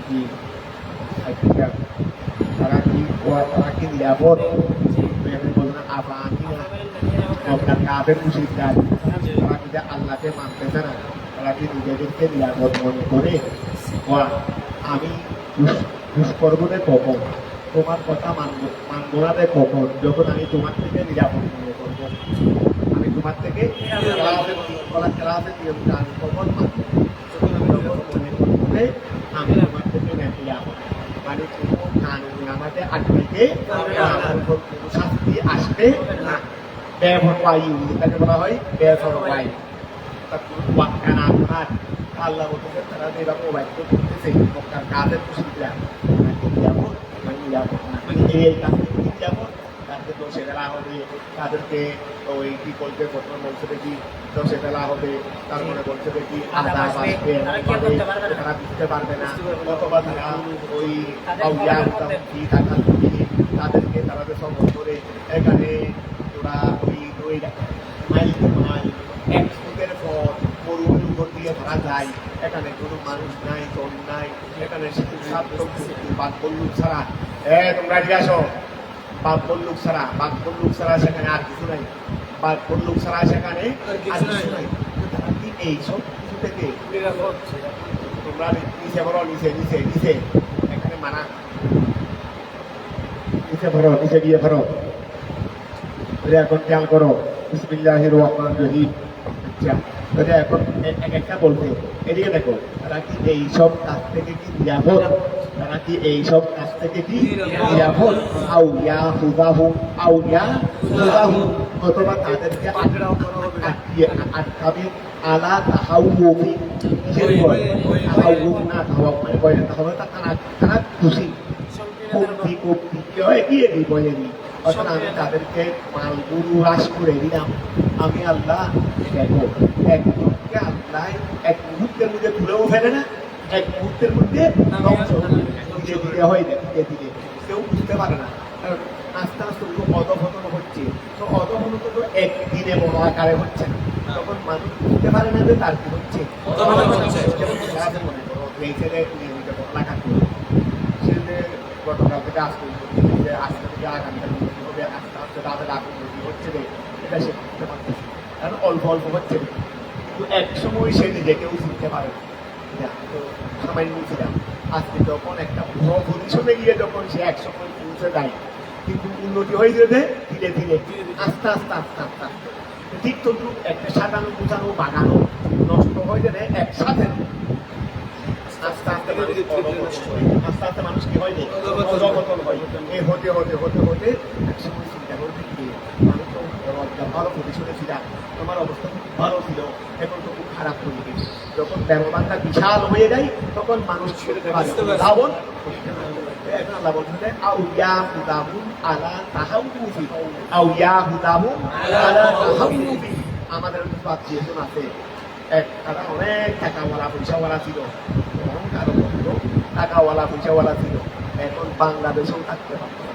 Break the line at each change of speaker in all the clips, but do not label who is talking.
কি তারা কি নিরাপদ বললেন আপনার কাফের মুশরিকরা তারা কি আল্লাহকে মানতেছে না, তারা কি নিজেদেরকে নিরাপদ মনে করে আমি দুষ্কর্ম কখন তোমার কথা মানবো না কখন যখন আমি তোমার থেকে নিরাপদ মনে করবো, আমি তোমার থেকে ক্লাসের নিয়মটা আমি কখন মানবো যখন আমি মনে করবো আমি তোমার থেকে নিরাপদ, মানে কোনো কানুন আমাদের আটকে শাস্তি আসবে না। ব্যবহারবায়ু এটাকে বলা হয় ব্যবহারবায়ু, আল্লাহ বলতে তারা এরকম অবাধ্য করতেছে মক্কার কাজের মুশরিকরা যেমন এই কাজে যেমন তাদের দোষে ফেলা হবে, তাদেরকে ওই কি বলতে প্রথমে বলছে কি দোষে ফেলা হবে, তারপরে বলছে কি আদাব আসবে তারা বুঝতে পারবে না, অথবা তারা ওই তাদেরকে তারা সব করে এখানে ওরা ওই মাইল এক ফুটের পর মরুভূমির উপর দিয়ে ধরা যায়, এখানে কোনো মানুষ নাই, জন নাই, এখানে বাঘ বল্লুক ছাড়া তোমরা এদিকে আসো, বাঘ বল্লুক ছাড়া সেখানে আর কিছু নাই, বাঘ বল্লুক ছাড়া সেখানে আর কিছু নাই। তারা কি এইসব কিছু থেকে তোমরা নিচে বলো, নিচে এখানে মানা নিচে গিয়ে ধরো, এখন খেয়াল করো বিসমিল্লাহির রহমানির রহিম। আচ্ছা এখন এক একটা বলতে এদিকে দেখো, তারা কি এইসব কাজ থেকে কি নিরাপদ, তারা কি এইসব কাজ থেকে কি নিরাপদ, আউয়া হুদাহু অথবা তাদেরকে আটকাবে আলা তাহাউফি কিসের ভয়, তাহাউফ না তাহাউফ মানে ভয় না, তাহলে তারা খুশি কপি এগিয়ে দিই বলে দিই, অর্থাৎ আমি তাদেরকে মালগুরু হ্রাস করে দিলাম, আমি আল্লাহ দেখো একজনকে আল্লাহ এক মুহূর্তের মধ্যে তুলেও ফেলে না, এক মুহূর্তের মধ্যে ধীরে ধীরে হয় না, ধীরে ধীরে কেউ বুঝতে পারে না, কারণ আস্তে আস্তে অধপতন হচ্ছে, তো অধপতন তো একদিনে বড় আকারে হচ্ছে না, তখন মানুষ বুঝতে পারে না যে তার কি হচ্ছে, মনে করো এই ছেলে নিয়মিত পড়ালেখা করবে, সে গতকাল থেকে আজকে থেকে আগামীকাল হবে, আস্তে আস্তে তাদের আগ্রহী হচ্ছে রে, এটা সে বুঝতে পারতেছে, কারণ অল্প হচ্ছে রে, কিন্তু এক সময় সে নিজেকেও চিনতে পারে না, তো সামান্য ছিলাম আজকে যখন একটা বড় পজিশনে গিয়ে যখন সে এক সময় পৌঁছে যায়, কিন্তু উন্নতি হয়ে যেতে ধীরে ধীরে আস্তে ঠিক তো একটা সাজানো গুছানো বাগানো নষ্ট হয়ে যেতে একসাথে আস্তে আস্তে মানুষ কি হয় অধপতন হয়, এই হতে একসময় চিন্তা করতে গিয়ে আমি তো ভালো পজিশনে ছিলাম, তোমার অবস্থা খুব ভালো ছিল, এখন তো খুব খারাপ হয়ে গেছে, যখন ব্যবধানটা বিশাল হয়ে যায় তখন মানুষ ধাবন এখন আল্লাহ বলতে আউয়া হুদাহুম আলা তাহাউফি, আউয়া হুদাহুম আলা তাহাউফি, আমাদের কিছু আত্মীয়জন আছে তারা অনেক টাকাওয়ালা পয়সাওয়ালা ছিল, অহংকার টাকাওয়ালা পয়সাওয়ালা ছিল, এখন বাংলাদেশেও থাকতে পারত না,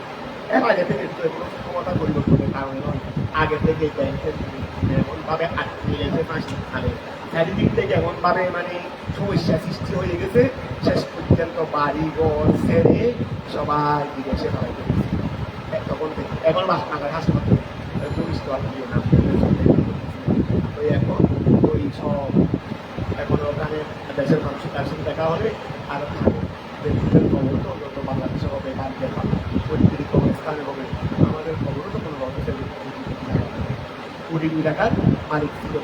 এর আগে থেকে এগুলো ক্ষমতা পরিবর্তনের কারণে নয়, আগে থেকে ব্যাংকের এমনভাবে আটকে গেছে ফাঁসি খালে, চারিদিক থেকে এমনভাবে মানে সমস্যা সৃষ্টি হয়ে গেছে, শেষ পর্যন্ত বাড়ি ঘর ছেড়ে সবাই বিদেশে পালাই গেছে, তখন থেকে এখন হাসপাতাল টুরিস্ট নাম এখন ওই সব এখন ওখানে দেশের মানুষের তার সাথে দেখা হবে, আর খবর তো অন্তত বাংলাদেশে হবে, বাড়িতে হবে, পরিস্থিতি কবরস্থানে হবে, আমাদের খবরও তো কোনো কোটি টাকার মালিক ছিল,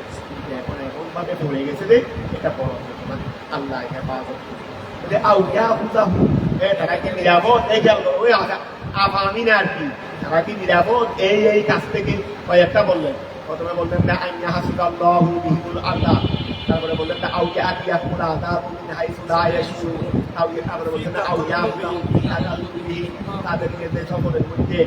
এখন এমনভাবে পড়ে গেছে যে এটা বড় মানে আল্লাহ হেফাজত করবে, আউয়া হুদাহু তারা কি নিরাপদ, এই যে ওই আফামিন আর কি, তারা কি নিরাপদ এই কাছ থেকে কয়েকটা বললেন, প্রথমে বললেন না আইনা হাসিবাল্লাহু বিহিমুল আল্লাহ, তারপরে বললেন না আউয়া আতিয়াকুল আযাবু মিন হাইসু লা ইয়াশউরুন, তারপরে বললেন না আউয়া তাদেরকে যে সফরের মধ্যে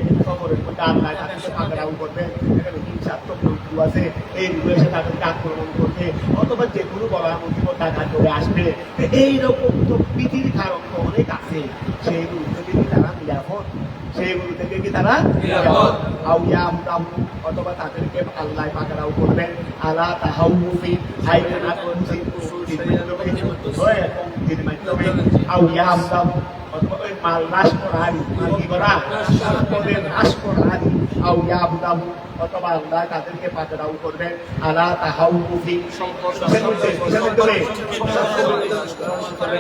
আল্লাহ তাদেরকে পাকড়াও করবে, এখানে হিংসাত্মক বন্ধু আছে এই এসে তাদেরকে আক্রমণ করবে, অথবা যে কোনো বলা মুসিবত টাকা চলে আসবে, এইরকম তো পৃথিবীর কারণ তো অনেক আছে, সেইগুলো থেকে কি তারা নিরাপদ, সেইগুলো থেকে কি তারা নিরাপদ, আউয়া হুদাহু অথবা তাদেরকে আল্লাহ পাকড়াও করবেন, আলা তাহাউফি মুভির মাধ্যমে আউ ইয়াহদাম অথবা ওই মাল নাশ করা মাল কি করা ওদের নাশ করা আউ ইয়াহদাম অথবা আল্লাহ তাদেরকে পাকড়াও করবেন আলা তাহাউ মুভি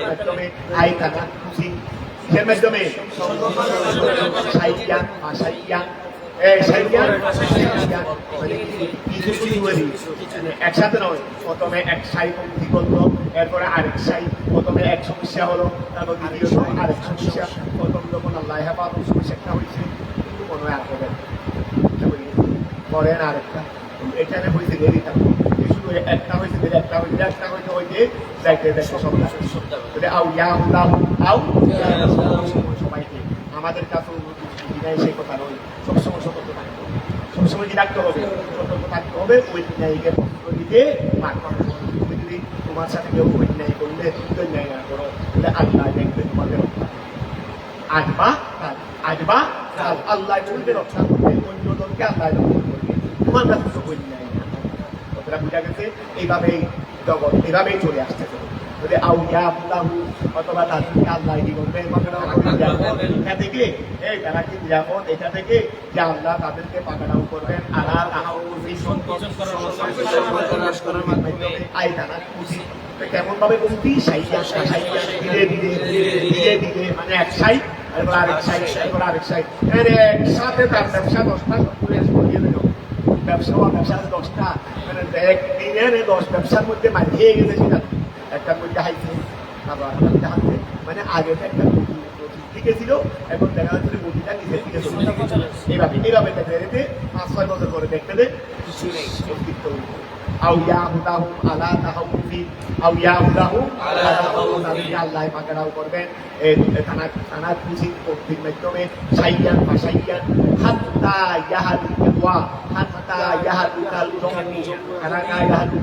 মাধ্যমে আই তানা খুশি কিসের মাধ্যমে সাইয়ান আসাইয়ান একসাথে নয় প্রথমে এক সাই মুক্তি করলো এরপরে আরেক সাই প্রথমে এক সমস্যা হলো তারপর দ্বিতীয় আরেক সমস্যা প্রথম যখন আল্লাহ হেফাজত সমস্যাটা হয়েছে কিন্তু মনে হয় আর করেন আরেকটা এখানে হয়েছে দেরিটা শুধু একটা হয়েছে একটা হয়েছে একটা হয়েছে হয়েছে দেখতে দেখতে সব আউ ইয়া আউ সবাইকে আমাদের কাছে সেই কথা নয় সবসময় সতর্ক থাকতে হবে সবসময় কি রাখতে হবে সতর্ক থাকতে হবে ওই ন্যায়ীকে পত্র দিতে তুমি যদি তোমার সাথে কেউ ওই ন্যায় করলে তুমি ন্যায় না করো তাহলে আল্লাহ দেখবে তোমাদের আসবা আল্লাহ বলবে রক্ষা করবে অন্য দলকে আল্লাহ রক্ষা করবে তোমার কাছে তো ওই ন্যায় না কথাটা বোঝা গেছে এইভাবেই জগৎ এভাবেই চলে আসতেছে যদি আউলিয়া আল্লাহু অথবা তাদেরকে আল্লাহ কি করবে এটা থেকে এই তারা কি নিরাপদ এটা থেকে যে আল্লাহ তাদেরকে পাকড়াও করবেন আলা তাহাউ আই তারা খুশি কেমন ভাবে বলতি ধীরে ধীরে মানে এক সাইড এরপর আরেক সাইড এরপর আরেক সাইড একসাথে তার ব্যবসা 10টা করিয়ে দিল ব্যবসা 10টা মানে একদিনে 10 ব্যবসার মধ্যে মারিয়ে গেছে সেটা একটার মধ্যে হাইছে আবার একটা হাতে মানে আগে তো একটা দিকে ছিল এখন দেখা যাচ্ছে গতিটা নিচের দিকে এইভাবে দেখতে যেতে 5-6 বছর করে দেখতে দে কিছু নেই অস্তিত্ব আউ ইয়াহুদাহুম আলা তাহাউফি আউ ইয়াহুদাহুম আলা তাহাউফি আল্লাহ পাকড়াও করবেন এই থানা খুশি কর্তৃক মাধ্যমে সাইয়ান ফাসাইয়ান হাত্তা ইয়াহাদুকা হাত্তা ইয়াহাদুকাল জমি কারাকা ইয়াহাদু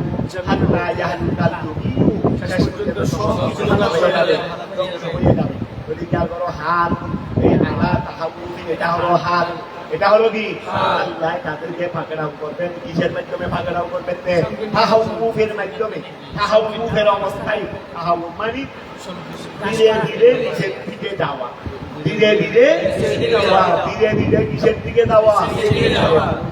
হাত্তা ইয়াহাদুকাল জমি শেষ পর্যন্ত সব কিছু হয়ে যাবে যদি খেয়াল করো হাত এই আলা তাহাউফি এটা হলো হাত এটা হলো কি আল্লাহ তাদেরকে পাকড়াও করবেন কিসের মাধ্যমে পাকড়াও করবেন তাহাউফের মাধ্যমে তাহাউফের অবস্থায় তাহাউফ মানে ধীরে ধীরে নিচের দিকে যাওয়া ধীরে ধীরে কিসের দিকে যাওয়া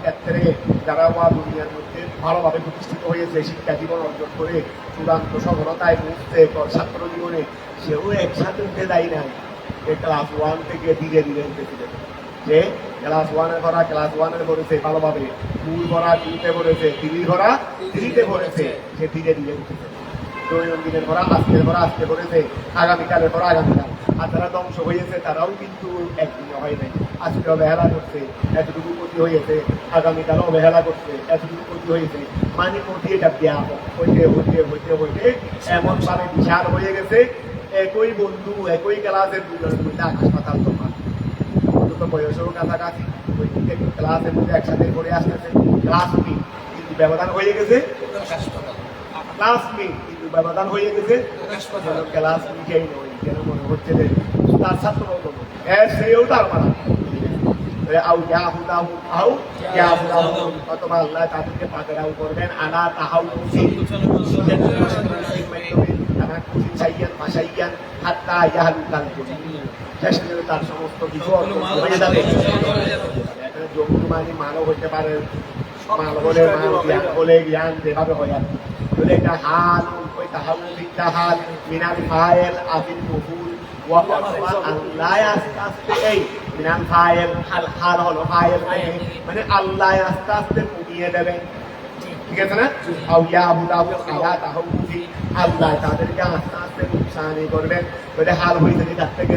ক্ষেত্রে যারা দুনিয়ার মধ্যে ভালোভাবে প্রতিষ্ঠিত হয়েছে শিক্ষা জীবন অর্জন করে চূড়ান্ত সফলতায় পৌঁছতে ছাত্র জীবনে সেও একসাথে উঠে দেয় নাই ক্লাস 1 থেকে ধীরে ধীরে উঠেছিলেন যে ক্লাস 1-এর ভরা ক্লাস 1-এর ভরেছে ভালোভাবে 2 ভরা 2-তে ভরেছে 3 ভরা 3-তে ভরেছে সে ধীরে ধীরে উঠেছে দৈনন্দিনের ভরা আজকের ভরা আজকে ভরেছে আগামীকালের ভরা আগামীকাল আর যারা ধ্বংস হয়েছে তারাও কিন্তু একদিনে হয় নাই আজকে অবহেলা করছে এতটুকু ক্ষতি হয়েছে আগামীকালও অবহেলা করছে এতটুকু ক্ষতি হয়েছে মানে ক্ষতি এটা ব্যাপক হইতে এমনভাবে বিশাল হয়ে গেছে একই বন্ধু একই ক্লাসের দুজনের মধ্যে আকাশ পাতাল তোমার বয়সেও কাছাকাছি ওই ক্লাসের মধ্যে একসাথে করে আসতেছে ক্লাস মিট কিন্তু ব্যবধান হয়ে গেছে ক্লাস মিট কিন্তু ব্যবধান হয়ে গেছে ক্লাস মিটেই নয় যেন মনে হচ্ছে যে তার ছাত্র সেও তার মারা অথবা আল্লাহ তাদেরকে পাকড়াও করবেন আলা তাহাউ সাইয়ান ফাসাইয়ান হাত্তা ইয়াহলুকাল তার সমস্ত কিছু হয়ে যাবে জমি মানে মানব হইতে পারে মাল বলে জ্ঞান বলে জ্ঞান যেভাবে হয় আর কি এটা হাল ওই তাহাউলিকটা হাল মিনাল ফায়েল আবিল মফুল আল্লাহ আস্তে আস্তে এই মিনাল ফায়েল হাল হলো ফায়েল মানে আল্লাহ আস্তে আস্তে কমিয়ে দেবেন ঠিক আছে না আল্লাহ তাদেরকে আস্তে আস্তে নুকসানি করবেন বলে হাল হয়েছে তার থেকে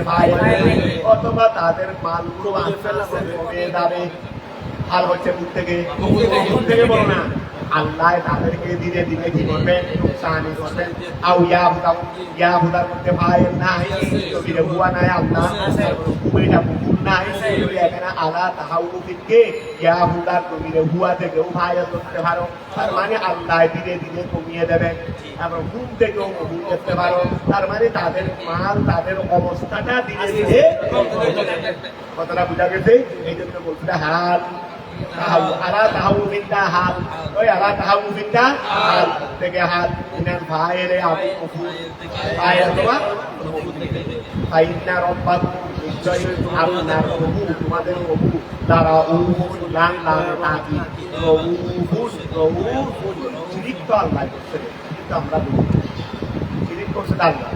অথবা তাদের মালগুলো আস্তে আস্তে কমে যাবে হাল হচ্ছে মুখ থেকে বলো না আল্লাহ তাদেরকে ধীরে ধীরে কি করবেন নুকসানি করবেন ইয়াহুদার মধ্যে ফায়েল নাই তবে হুয়া নাই আল্লাহ এটা মুকুল নাই এখানে আলা তাহাউফিকে ইয়াহুদার তুমি হুয়া থেকেও ফায়েল করতে পারো তার মানে আল্লাহ ধীরে ধীরে কমিয়ে দেবেন এবং হুম থেকেও মুকুল করতে পারো তার মানে তাদের মাল তাদের অবস্থাটা ধীরে ধীরে কতটা বোঝা গেছে এই জন্য বলতে হাল আলা তাহাউ ফিদ্দা হাল ওই আলা তাহাউ ফিদ্দা হাল থেকে হাল ইনান ফাইলে আবু মফুল ফাইল অথবা ফাইন্না রব্বাকুম নিশ্চয়ই আপনার প্রভু তোমাদের প্রভু তারা উহুন লান লান তাকি রউফুন শিরিক তো আল্লাহ করছে কিন্তু আমরা শিরিক করছে আল্লাহ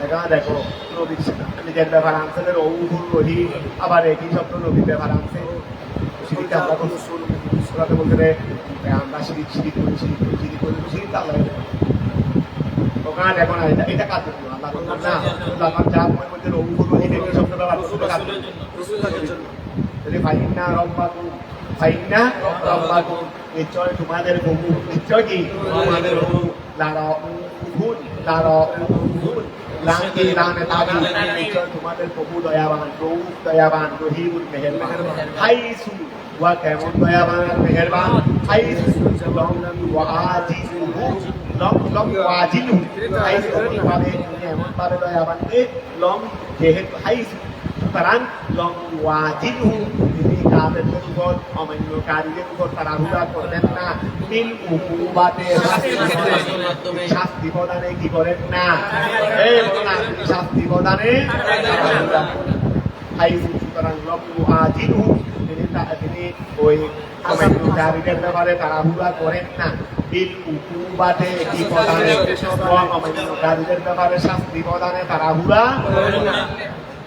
এখানে দেখো নবীর নিজের ব্যাপার আনছে রউফুন রহিম আবার একই শব্দ নবীর ব্যাপার আনছে শিরিক আমরা তো সুরাতে বলতে রে আমরা শিরিক তো আল্লাহ ওখানে দেখো না এটা কাজ করবো আল্লাহ না আল্লাহ যা মধ্যে রউফুন রহিম একই শব্দ ব্যবহার করতে কাজ যদি ফাইন্না রব্বাকুম ফাইন্না রব্বাকুম নিশ্চয় তোমাদের প্রভু নিশ্চয় কি তোমাদের প্রভু লারাউফুন লানকে লানে তাবি নিশ্চয় তোমাদের প্রভু দয়াবান রউফ দয়াবান রহিমুল মেহেরবান হাইসু ওয়া কেমন দয়াবান আর মেহেরবান হাইসু লম ওয়াজিলহু লম ওয়াজিলহু হাইসু ভাবে এমন ভাবে দয়াবান লম যেহেতু হাইসু সুতরাং লম ওয়াজিলহু তিনি কাফেরদের উপর অমান্যকারীদের উপর তাড়াহুড়া করবেন না মিন উকুবাতে শাস্তি প্রদানে কি করেন না এই বলেন না শাস্তি প্রদানে হাইসু সুতরাং লম ওয়াজিলহু তিনি ওই অমান্যকারীদের ব্যাপারে তাড়াহুড়া করেন না বিল উকুবাতে কি প্রদানে অমান্যকারীদের ব্যাপারে শাস্তি প্রদানে তাড়াহুড়া করেন না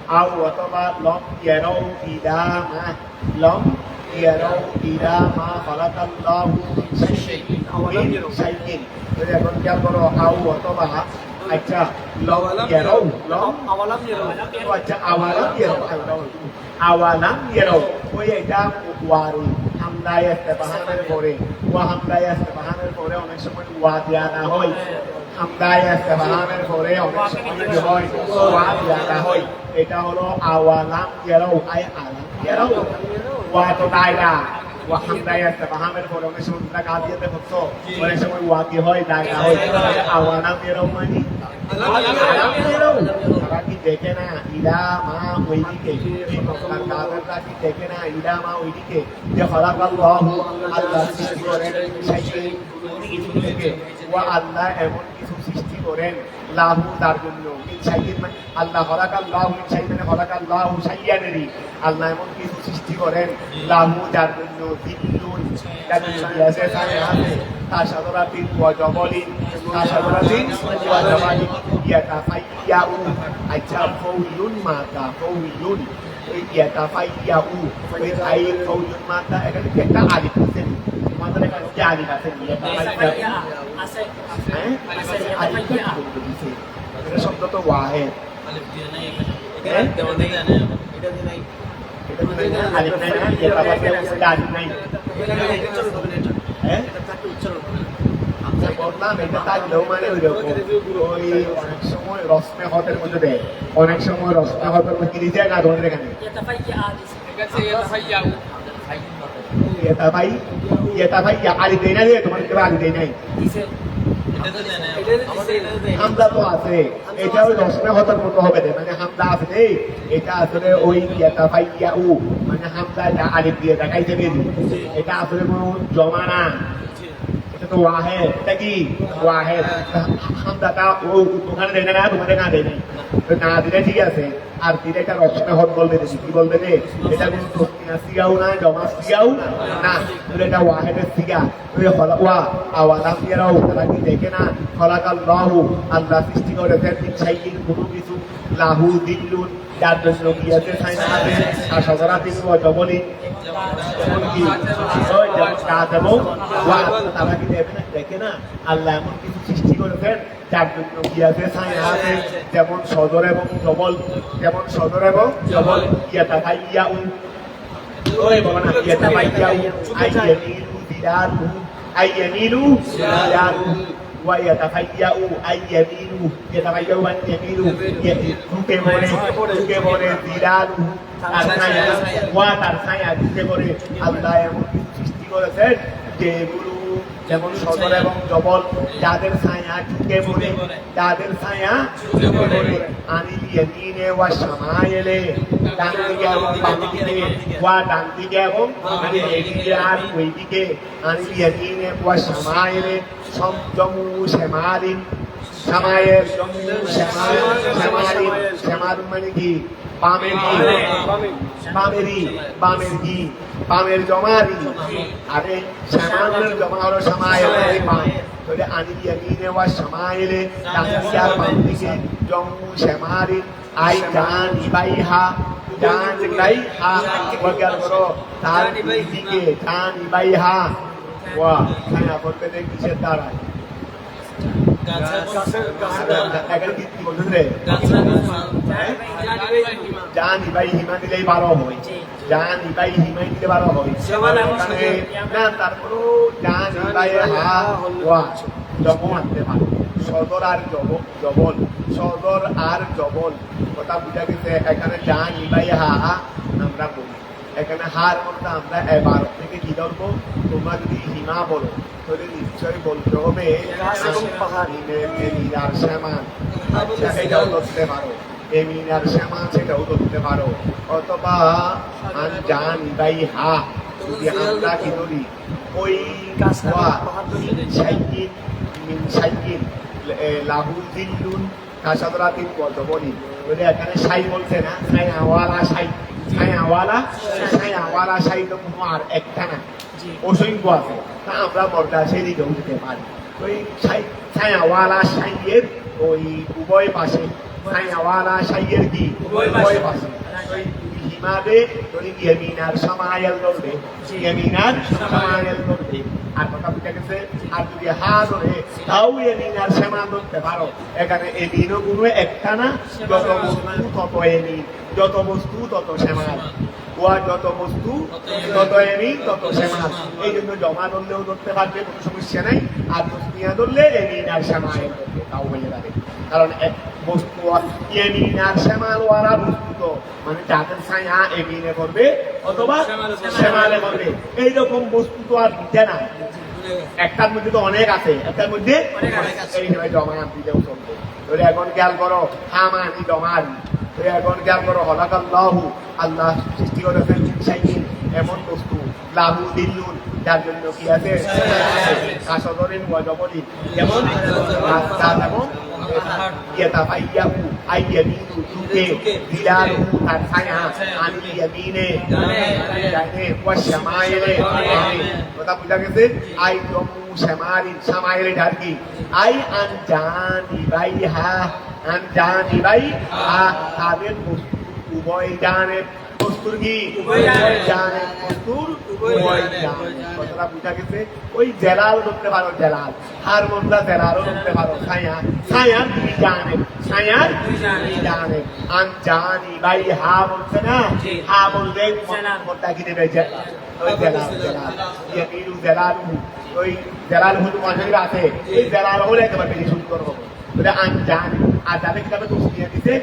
আও অথবা লম ইয়ারাউ ইদামা লম ইয়ারাউ ইদামা খালাকাল্লাহু শাইইন এখন খেয়াল করো আও অথবা আচ্ছা লম ইয়ারাউ লম আওয়ালাম ইয়ারাউ আচ্ছা আওয়ালাম ইয়ারাউ ওই এটা ওয়ারি হামদায় ইস্তেফহামের পরে ওয়া হামদায় ইস্তেফহামের পরে অনেক সময় ওয়া দেয়া না হয় হামদায় ইস্তেফহামের পরে অনেক সময় কি হয় ওয়া দেয়া না হয় এটা হলো আওয়ালাম ইয়ারাউ আই আলাম ইয়ারাউ ওয়া তো দায়রা ওয়া হামদায় ইস্তেফহামের পরে অনেক সময় তোমরা কাজ দিতে হতো অনেক সময় ওয়া কি হয় দায়রা হয় আওয়ালাম ইয়ারাউ মানে আলাম ইয়ারাউ তারা কি দেখে না ইলা মা ওইদিকে কাদেররা কি দেখে না ইলা মা ওইদিকে যে খালাকাল্লাহু আল্লাহ সৃষ্টি করেন শাইইন থেকে ওয়া আল্লাহ এমন কিছু সৃষ্টি করেন লাহু তার জন্য শাইইন মানে আল্লাহ খালাকাল্লাহু শাইইন মানে খালাকাল্লাহু শাইয়ানেরই আল্লাহ এমন কিছু সৃষ্টি করেন লাহু তার জন্য দিল্লুন তার জন্য আছে তাশাদরাতিন ওয়া জাবালিন তাশাদরাতিন ওয়া জাবালিন ইয়াতাফাইয়াউ আচ্ছা ফাউলুন মাতা ফাউলুন এই ইয়াতাফাইয়াউ ওই আই ফাউলুন মাতা এখানে একটা আলিফ আছে মাত্র এখানে কি আলিফ আছে ইয়াতাফাইয়াউ আছে আলিফ আছে এটা শব্দ তো ওয়াহিদ আলিফ দিয়ে নাই এখানে এটা দেওয়া নাই এটা দিয়ে নাই এটা দিয়ে নাই আলিফ নাই না ইয়াতাফাইয়াউ এটা আলিফ নাই হ্যাঁ এটা তাকে উচ্চারণ আমরা বললাম এটা থাকলেও মানে ওই রকম ওই অনেক সময় রসমে হতের মধ্যে দেয় অনেক সময় রসমে হতের মধ্যে কি যায় না তোমাদের এখানে ইয়েতাফাইয়া আলি দেয় না দিয়ে তোমাদের কেউ আলি দেয় নাই হামদা তো আছে এটা ওই রসমে হতের মতো হবে মানে হামদা আছে এটা আসলে ওই ইয়েতাফাইয়া উ মানে হামদা আলিফ দিয়ে দেখাইতে বেরি এটা আসলে কোনো জমা না এটা তো ওয়াহেদ এটা কি ওয়াহেদ হামদাটা ও ওখানে দেয় না তোমাদের না দেয় নাই না দিলে ঠিক আছে আর দিলে এটা রসমে হত বলবে কি বলবে রে এটা কোনো তসনিয়া সিগাও না জমা সিগাও না এটা ওয়াহেদের সিগা ওয়া আওয়ালাম ইয়ারাউ তারা কি দেখে না খালাকাল্লাহু আল্লাহ সৃষ্টি করেছেন মিন শাইইন কোনো কিছু লাহু দিল্লুন যার জন্য কি আছে সাইন আছে আর সাজারাতিন ওয়া জাবালিন এমন কি ওই গাছ এবং ওয়া তারা কি দেখে না আল্লাহ এমন কিছু সৃষ্টি করেছেন যার জন্য কি আছে সাইন আছে যেমন সদর এবং জবল ইয়াতাফাইয়াউ ওই বলো না ইয়াতাফাইয়াউ আইয়ামিলু দিলারু ওয়া ইয়াতাফাইয়াউ আইয়ামিলু ইয়াতাফাইয়াউ আইয়ামিলু ঢুকে পড়ে দিলারু তার ছায়া ঢুকে পড়ে আল্লাহ এমন কিছু সৃষ্টি করেছেন যেগুলো যেমন সদর এবং জবল যাদের ছায়া ঝুঁকে পড়ে যাদের ছায়া ঝুঁকে পড়ে আনিল ইয়ামিনে ওয়া শামায়েলে ডান দিকে এবং বাম দিকে ওয়া ডান দিকে এবং এদিকে আর ওই দিকে আনিল ইয়ামিনে ওয়া শামায়েলে জমু শামারিন শামায়েল জমু শামারিন শামারুন মানে কি বামের জমারি আরে শামানের জমা হলো শামায়েল বাম তাহলে আনিল ইয়ামিনে ওয়া শামায়েলে ডান দিকে আর বাম দিকে জমু শামারিন আই জানিবাইহা ওয়াকাল করো তার দিকে জানিবাইহা ওয়া ছায়া বলতে দেখ কিসের দ্বারা জানি ভাই হিমা দিলেই 12 হয় জানি ভাই হিমা দিলে 12 হয় না তারপরও জানি ভাই হা ওয়া জবল আনতে পারে সদর আর জবল কথা বুঝা গেছে এখানে জানি ভাই হা আমরা বলি এখানে হার মধ্যে আমরা 12 থেকে কি ধরবো তোমরা যদি হিমা বলো তাহলে নিশ্চয়ই বলতে হবে এমিনার শ্যামান এটাও ধরতে পারো এমিনার শ্যামান সেটাও ধরতে পারো অথবা জানি ভাই হা যদি আমরা কি ধরি ওই সাইকিন লাহুল দিল্লুন কাসাদরাতিন কত বলি বলে এখানে সাই বলছে না ছায়াওয়ালা সাই তো কোনো আর একটা না অসংখ্য আছে তা আমরা বর্দা সেদিকেও দিতে পারি ওই ছায়াওয়ালা সাইয়ের ওই উভয় পাশে ছায়াওয়ালা সাইয়ের কি উভয় পাশে হিমাবে যদি ইয়ামিনার শামায়েল ধরবে আর কথা বুঝা গেছে আর যদি হা ধরে তাও ইয়ামিনার শামা ধরতে পারো এখানে এমিনও কোনো একটা না যত বস্তু তত এমিন যত বস্তু তত শ্যামাল ওয়া যত বস্তু তত এমিন তত শ্যামাল এই জন্য জমা ধরলেও ধরতে পারবে কোনো সমস্যা নাই আর তসমিয়া ধরলে এমিন আর শ্যামায়েল ধরবে তাও হয়ে যাবে কারণ এক বস্তু এমিন আর শ্যামাল ওয়ারা বস্তু তো মানে যাদের ছায়া এমিনে করবে অথবা শ্যামালে করবে এইরকম বস্তু তো আর দিতে না একটার মধ্যে তো অনেক আছে একটার মধ্যে এই জমা দিতেও চলবে এখন খেয়াল করো হামানি জমানি এখন খেয়াল করো হলাকাল্লাহু আল্লাহ সৃষ্টি করেছেন সাইকিন এমন বস্তু লাহু দিল্লুন যার জন্য কি আছে কাসদরেন ওয়াজবলি যেমন এবং ইয়াতাফাইয়াহু আইয়ামিনু দুকে দিলালহু তার ছায়া আনিল ইয়ামিনে ডাইনে ওয়া শামায়েলে কথা বুঝা গেছে আই জমু শামায়েলে ডার কি আই আনজানিবাইহা তাদের উভয় জানে বস্তুর কি জানে বস্তুর উভয় জানে কথাটা বুঝা গেছে ওই জেলাল ধরতে পারো জেলাল হার মন্দা জেলালও ধরতে পারো ছায়া দুই জানে জানি ভাই হা বলছে না হা বললে মনটা কি দেবে ওই জেলাল ওই জেলাল হুদু মানুষের আছে এই জেলাল হলে একেবারে বেশি সুন্দর হবে জানি আর যাদের কিতাবে তসমিয়া দিতে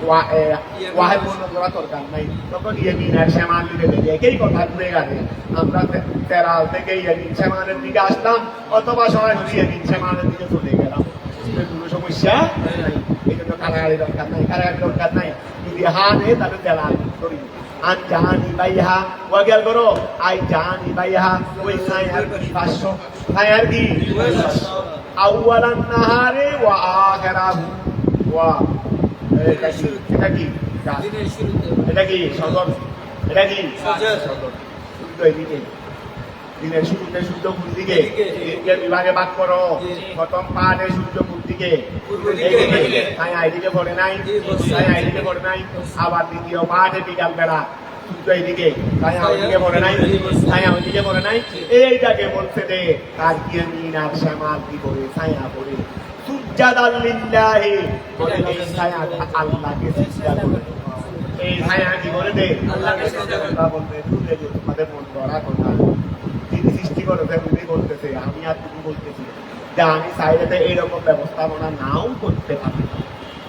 ওয়াহেদ বর্ণনা দরকার নাই তখন ইয়ামিন আর শ্যামান দিতে দেবে একই কথা ঘুরে গেছে আমরা তেরাল থেকে ইয়ামিন শ্যামানের দিকে আসলাম অথবা সরাসরি ইয়ামিন শ্যামানের দিকে চলে গেলাম কোনো সমস্যা নাই এই জন্য কারাগারি দরকার নাই যদি হা নেই তাহলে তেরাল করি আন জানি বাইহা ওয়াগেল করো আই জানি বাইহা ওই ছায়ার ছায়ার কি আউয়ালান নাহারে ওয়া আখিরাহু ওয়া এটা কি সদর এটা কি সদর এদিকে দিনের শুরুতে সূর্য কোন দিকে বিভাগে ভাগ করো প্রথম পাঠে সূর্য কোন দিকে ছায়া এদিকে পড়ে নাই আবার দ্বিতীয় পাঠে বিকাল বেলা সূর্য এদিকে ছায়া ওইদিকে পড়ে নাই এইটাকে বলছে রে কার কি মিনার শ্যামাল কি করে ছায়া পড়ে সুজ্জাদাল লিল্লাহি বলে এই ছায়া আল্লাহকে সিজদা করে এই ছায়া কি করে দে আল্লাহকে সিজদা বলতে তুলে দে তোমাদের মন গড়া কথা তিনি সৃষ্টি করেছে উনি বলতেছে আমি আর তুমি বলতেছি যে আমি চাইলে এইরকম ব্যবস্থাপনা নাও করতে পারি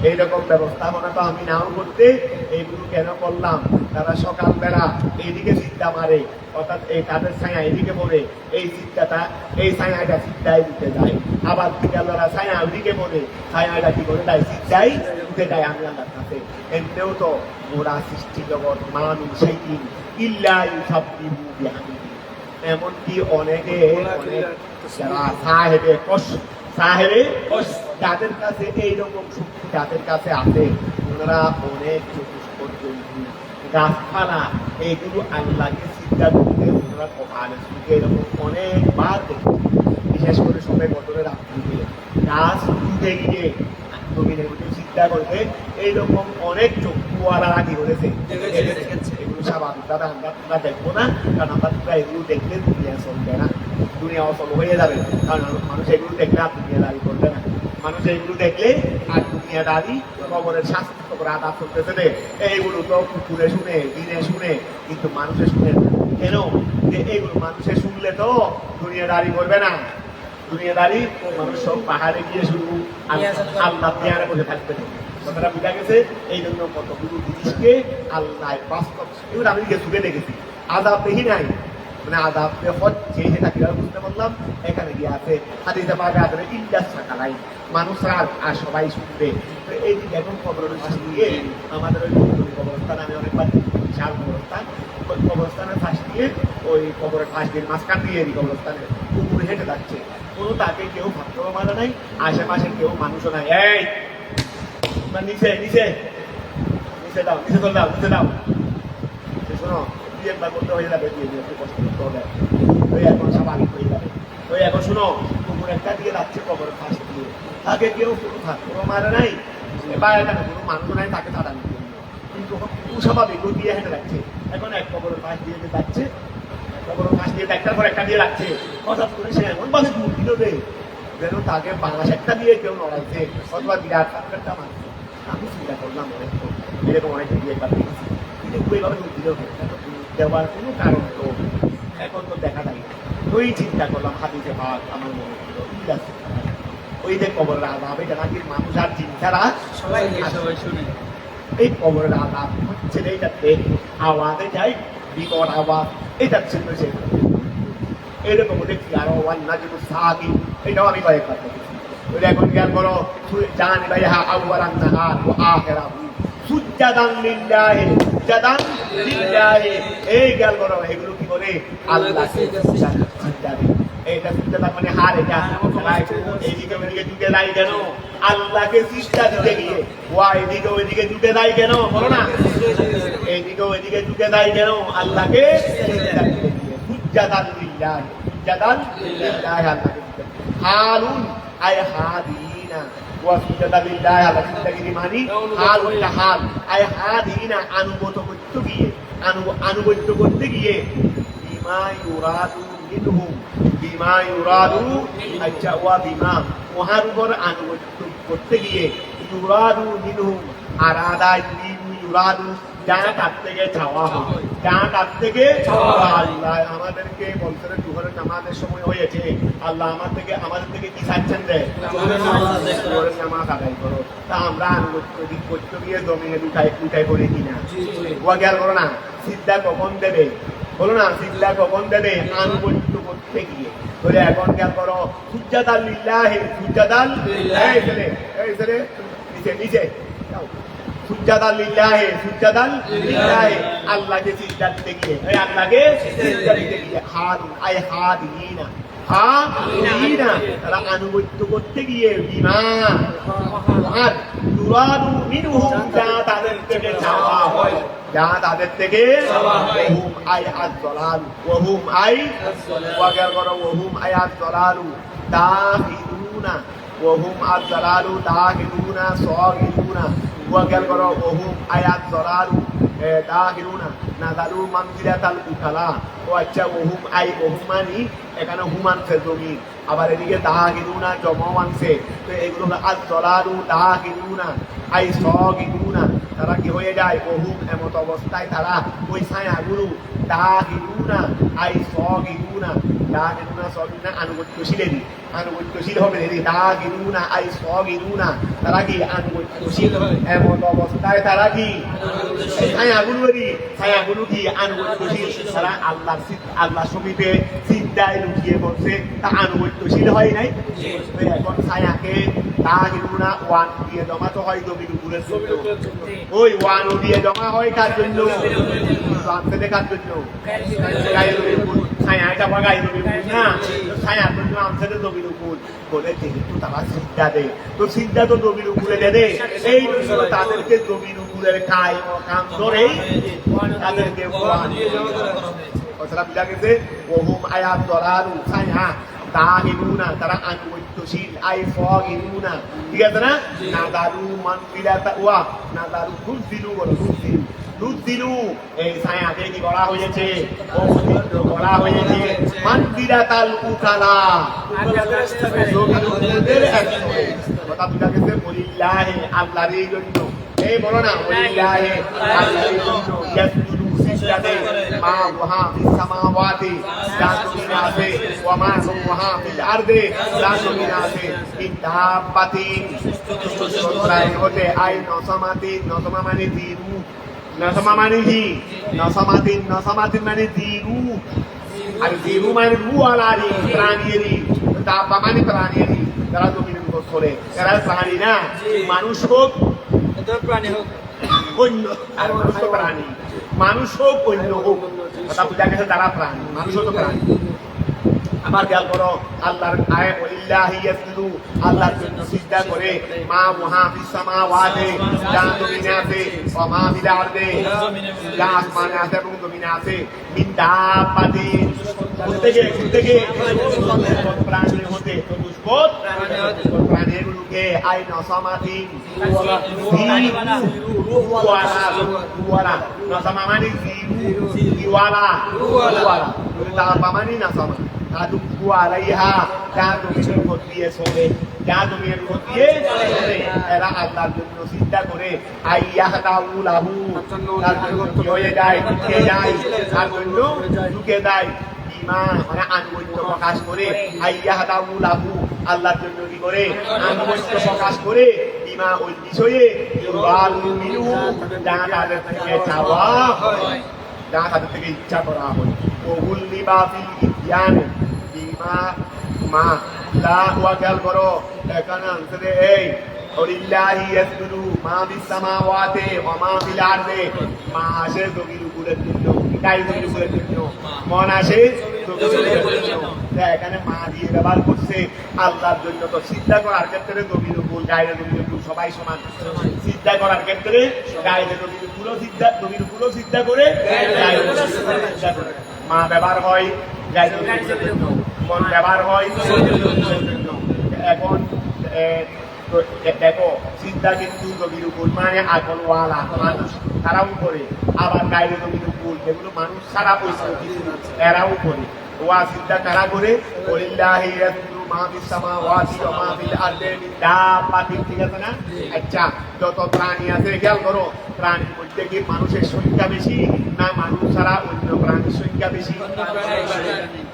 এইরকম ব্যবস্থাপনা তো আমি নাও করতে এইগুলো কেন করলাম? তারা সকালবেলা এইদিকে চিন্তা মারে, অর্থাৎ এই কাঠের ছায়া এইদিকে পড়ে, এই চিন্তাটা এই ছায়াটা চিন্তায় দিতে যায়। আবার বিকালবেলা ছায়া ওইদিকে পড়ে, ছায়াটা কি করে দেয়? চিন্তায় দিতে যায় আমি আল্লাহর কাছে। এমনিও তো ওরা সৃষ্টি জগৎ মানুষ সেই দিন ইল্লা ইউসাব্বিহু বিহামদিহি, এমনকি অনেকে যারা সাহেবে যাদের কাছে এইরকম শক্তি যাদের কাছে আছে, ওনারা অনেক চতুষ্পদ জন্তু, গাছপালা, এইগুলো আল্লাহকে চিন্তা করতে ওনারা কপালে শুনতে এরকম অনেকবার দেখে। বিশেষ করে সবাই বদলের রাত্রিতে গাছ উঠে গিয়ে জমিনের মধ্যে চিন্তা করতে এইরকম অনেক চক্ষুওয়ালারা কি করেছে, এগুলো স্বাভাবিক দাদা আমরা দেখবো না, কারণ আমরা এগুলো দেখলে দুনিয়া চলবে না, দুনিয়া অচল হয়ে যাবে। কারণ মানুষ এগুলো দেখলে আর দুনিয়াদারি করবে না, মানুষ এইগুলো দেখলে আর দুনিয়াদারি কবরের শাস্তি কবর আদাব করতেছে রে, এইগুলো তো পুকুরে শুনে দিনে শুনে, কিন্তু মানুষে শুনে না। কেন? যে এইগুলো মানুষে শুনলে তো দুনিয়াদারি করবে না, দুনিয়াদারি মানুষ সব পাহাড়ে গিয়ে শুধু আল্লাহ পেয়ারে বসে থাকবে। কথাটা বুঝা গেছে? এই জন্য কতগুলো জিনিসকে আল্লাহ বাস্তব, এগুলো আমি যুগে দেখেছি, আজাব দেখি নাই, মানে আজাব হচ্ছে সেটা কিভাবে বুঝতে পারলাম? এখানে গিয়ে আছে হাদিসে পাকে আছে ইল্লাস সাকালাই, মানুষ আর সবাই শুনবে। তো এই যে এখন কবরের পাশ দিয়ে আমাদের ওই কবরস্থান, আমি অনেকবার বিশাল কবরস্থান, ওই কবরস্থানের পাশ দিয়ে ওই কবরের পাশ দিয়ে মাঝখান দিয়ে এই কবরস্থানের কুকুর হেঁটে যাচ্ছে, কোনো তাকে কেউ ভাবতেও মারা নাই, আশেপাশে কেউ মানুষও নাই। এই নিচে নিচে নিচে দাও, নিচে চলে দাও, নিচে দাও, শোনো একবার করতে হয়ে যাবে, দিয়ে একটু কষ্ট করতে হবে, ওই এখন স্বাভাবিক হয়ে যাবে। ওই এখন শোনো কুকুর একটা দিয়ে যাচ্ছে কবরের পাশ দিয়ে, তাকে কেউ কোনো ভাবতেও মারা নাই, বা এখানে কোনো মানুষ নাই তাকে তাড়ানো, কিন্তু স্বাভাবিক ও দিয়ে হেঁটে যাচ্ছে। এখন এক কবরের পাশ দিয়ে যাচ্ছে, কবরের পাশ দিয়ে একটার পর একটা দিয়ে রাখছে, হঠাৎ করে সে এমন ভাবে দূর দিল যেন তাকে বাংলা একটা দিয়ে কেউ নড়াইছে, অথবা বিরাট একটা মারছে। আমি চিন্তা করলাম অনেক, এরকম অনেক দিয়ে একবার দেখেছি, কিন্তু ওইভাবে দূর দিল দেওয়ার কোনো কারণ তো এখন তো দেখা যায় না। ওই চিন্তা করলাম, হাদিসে পাক আমার মনে হলো ওই যে কবরের আযাব, এটা নাকি মানুষ আর জিন ছাড়া সবাই শুনে। এই কবরের আযাব হচ্ছে এইটাতে আওয়াজে যায়, বিকট আওয়াজ, এটা ছিল সে এরকম দেখছি। আরো ওয়ান্নাজিবু সাকি, এটাও আমি কয়েকবার দেখেছি। ওইটা এখন জ্ঞান করো, জান ভাইহা আউয়ালান নাহার ওয়া আখিরাহু সুজ্জাদান লিল্লাহি, সুজ্জাদান লিল্লাহি, এই জ্ঞান করো এগুলো কি করে? আল্লাহকে সিজদা দেয়। এইটা সিজদা মানে হার, এটা এইদিকে ওইদিকে ঝুঁকে নাই কেন? আল্লাহকে সিজদা দিতে গিয়ে ওয়া এইদিকে ওইদিকে ঝুঁকে নাই কেন? বলো না, এইদিকে ওইদিকে ঝুঁকে নাই কেন? আল্লাহকে সিজদা দিতে গিয়ে সুজ্জাদান লিল্লাহি, সুজ্জাদান লিল্লাহি, আল্লাহকে হালুন আয় হাদিনা ওয়া সুজ্জাদা লিল্লাহি, আল্লাহকে সিজদা দিতে মানে হাল হইলা হাল আয় হাদিনা, আনুগত করতে গিয়ে, আনুগত্য করতে গিয়ে, বিমা ইউরাদু মিনহুম, বিমা ইউরাদু, আচ্ছা ওয়া বিমা ওহার উপর আনুগত্য করতে গিয়ে, ইউরাদু মিনহুম আরাদা ইউরাদু, যা তার থেকে চাওয়া হয়, যা তার থেকে আল্লাহ আমাদেরকে বলতে দুপুরের নামাজের সময় হয়েছে, আল্লাহ আমাদের থেকে কি চাচ্ছেন রে? দুপুরের নামাজ আদায় করো। তা আমরা আনুগত্য করতে গিয়ে জমিনে উঠাই করে কিনা? ওয়া খেয়াল করো না, সিদ্ধা কখন দেবে? বলো না, সিদ্ধা কখন দেবে? আনুগত্য করতে গিয়ে। বলে এখন খেয়াল করো, সুজ্জাদাল লিল্লাহি, সুজ্জাদাল লিল্লাহি, এই ছেলে নিচে নিচে সুজ্জাদান লিল্লাহি, সুজ্জাদান লিল্লাহি, আল্লাহকে সিজদা দিতে গিয়ে, এই আল্লাহকে সিজদা দিতে গিয়ে, হাদিন আয় হাদিনা, হাদিনা, তারা আনুগত্য করতে গিয়ে, বিমা আর তুরাদু মিনহুম, যা তাদের থেকে চাওয়া হয়, যা তাদের থেকে ওহুম আয় আয-যালাল, ওহুম আয় ওয়াগার করো, ওহুম আয় আয-যালালু দাখিলুনা, ওহুম আয-যালালু দাখিলুনা সাগিরুনা, ওয়াগার করো, ওহুম আয় আয-যালালু দাখিলুনা নাযালু মানজিলাতাল উকালা। ও আচ্ছা, ওহুম আই, ওহুম মানি এখানে হুম আনছে জমি, আবার এদিকে দাখিলুনা জমাও আনছে, তো এগুলো আয-যালালু দাখিলুনা, আই সগিরুনা তারা কি হয়ে যায় ওহুম এমত অবস্থায় তারা ওই ছায়াগুলো দাগিরুনা আই সগিরুনা দাগিরুনা সগিরুনা আনুগত্যশীল হবে দাগিরুনা আই সগিরুনা তারা কি আনুগত্যশীল এমত অবস্থায় তারা কি ছায়াগুলো কি আনুগত্যশীল তারা আল্লাহ সমীপে চিন্তায় লুকিয়ে পড়ছে তা আনুগত্যশীল হয় নাই এখন ছায়াকে দাগিরুনা ওয়ান দিয়ে জমা তো হয় জমির উপরের জন্য ওই ওয়ান দিয়ে জমা হয় কার জন্য আমসাদে কার জন্য গায়ের উপর ছায়া এটা বা গায়ের উপর না ছায়া জন্য আমসাদে জমির উপর বলে যেহেতু তারা চিন্তা দেয় তো চিন্তা তো জমির উপরে দেয় এই জন্য তাদেরকে জমির উপরের কায় কাম ধরেই তাদেরকে কথাটা বুঝা গেছে ওহুম আয়াত দলালু ছায়া দাগিরুনা তারা আনুগত্যশীল আই ফগিরুনা ঠিক আছে না নাদারু মানফিলাতা ওয়া নাদারু নুযিলু এই ছায়াকে কি বলা হয়েছে বলা হয়েছে মানফিলাতাল উকালা কথা বুঝা গেছে বলিল্লাহি আল্লাহর জন্য এই বলো না বলিল্লাহি আল্লাহর জন্য ইয়াসজুদু সিজদাতে মা ওয়াহা ফিস সামাওয়াতি লা তুমিনাতে ওয়া মা ওয়াহা ফিল আরদি লা তুমিনাতে ইন দাব্বাতিন সুতরাং হতে আই নসমা মানে দিরু নসমা মানে কি নসমাতিন মানে দিরু আর দিরু মানে রুয়ালারি প্রাণীরি দাব্বা মানে প্রাণীরি যারা জমির উপর চলে এরা প্রাণী না মানুষ হোক প্রাণী হোক অন্য আর মানুষ তো প্রাণী মানুষ হোক অন্য হোক কথা বুঝা গেছে তারা প্রাণী মানুষও তো প্রাণী আমার খেয়াল করো আল্লাহর আয়াত ওয়ালিল্লাহি ইয়াসজুদু আল্লাহর জন্য সিজদা করে মা ওয়াহা ফিস সামাওয়াতি যা জমিনে আছে ওয়া মা ফিল আরদি যা আসমানে আছে এবং জমিনে আছে মিন দাব্বাতিন প্রত্যেকে প্রাণী হতে চতুষ্পদ প্রাণীগুলোকে আই নসমাতিন রুওয়ালা নসমা মানে রুওয়ালা দাব্বা মানে নসমা আদুকু আলাইহা যা জমিনের উপর দিয়ে চলে এরা আল্লাহর জন্য চিন্তা করে আইয়াহদাউ লাহু তার জন্য কি হয়ে যায় তার জন্য ঢুকে যায় বিমা মানে আনুগত্য প্রকাশ করে আইয়াহদাউ লাহু আল্লাহর জন্য কি করে আনুগত্য প্রকাশ করে বিমা ওই বিষয়ে যা তাদের থেকে চাওয়া যা তাদের থেকে ইচ্ছা করা হয় ওগুল লিবাফিল ইতিয়ান মা লা ওয়া খেয়াল করো এখানে আনসারে এই ওলিল্লাহি ইয়াসজুদু মা ফিস সামাওয়াতি ওয়া মা ফিল আরদি মা আসে জমির উপরের জন্য গায়ের জমির উপরের জন্য মন আসে জমির উপরের জন্য এখানে মা দিয়ে ব্যবহার করছে আল্লাহর জন্য তো চিন্তা করার ক্ষেত্রে জমির উপর গায়ের জমির উপর সবাই সমান চিন্তা করার ক্ষেত্রে গায়ের জমির উপরও চিন্তা করে গায়ের চিন্তা করে মা ব্যবহার হয় মন ব্যবহার হয় এখন দেখো চিন্তা কিন্তু জমির উপর মানে আগলওয়ালা মানুষ তারাও করে আবার গায়ের জমির উপর যেগুলো মানুষ ছাড়া পয়সা এরাও করে ওয়া চিন্তা কারা করে ওলিল্লাহি ইয়াসজুদু মা ফিস সামাওয়াতি ওয়া মা ফিল আরদি মিন দাব্বাতিন ঠিক আছে না আচ্ছা যত প্রাণী আছে খেয়াল করো প্রাণীর মধ্যে কি মানুষের সংখ্যা বেশি না মানুষ ছাড়া অন্য প্রাণীর সংখ্যা বেশি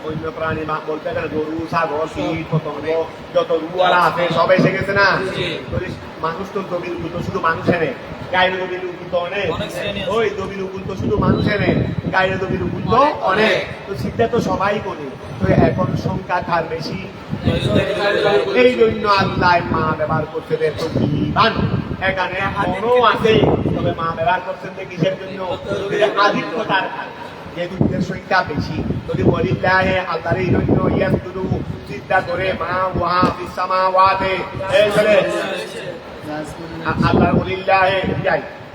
অন্য প্রাণী বলতে গেলে গরু ছাগল কীট পতঙ্গ যত রুয়ালা আছে সব এসে গেছে না মানুষ তো জমির উপর তো শুধু মানুষের গায়ের জমির উপর তো অনেক ওই জমির উপর তো শুধু মানুষের গায়ের জমির উপর তো অনেক তো চিন্তা তো সবাই করে তো এখন সংখ্যা কার বেশি এই জন্য আল্লাহ মা ব্যবহার করতে তো বিমান এখানে মনও আছে তবে মা ব্যবহার করছেন যে কিসের জন্য আধিক্যতার যে দুধের সংখ্যা বেশি যদি ওলিল্লাহি আল্লাহর এই জন্য ইয়াসজুদু চিন্তা করে মা ওয়াহা ফিস সামাওয়াতি এই বলে আল্লাহ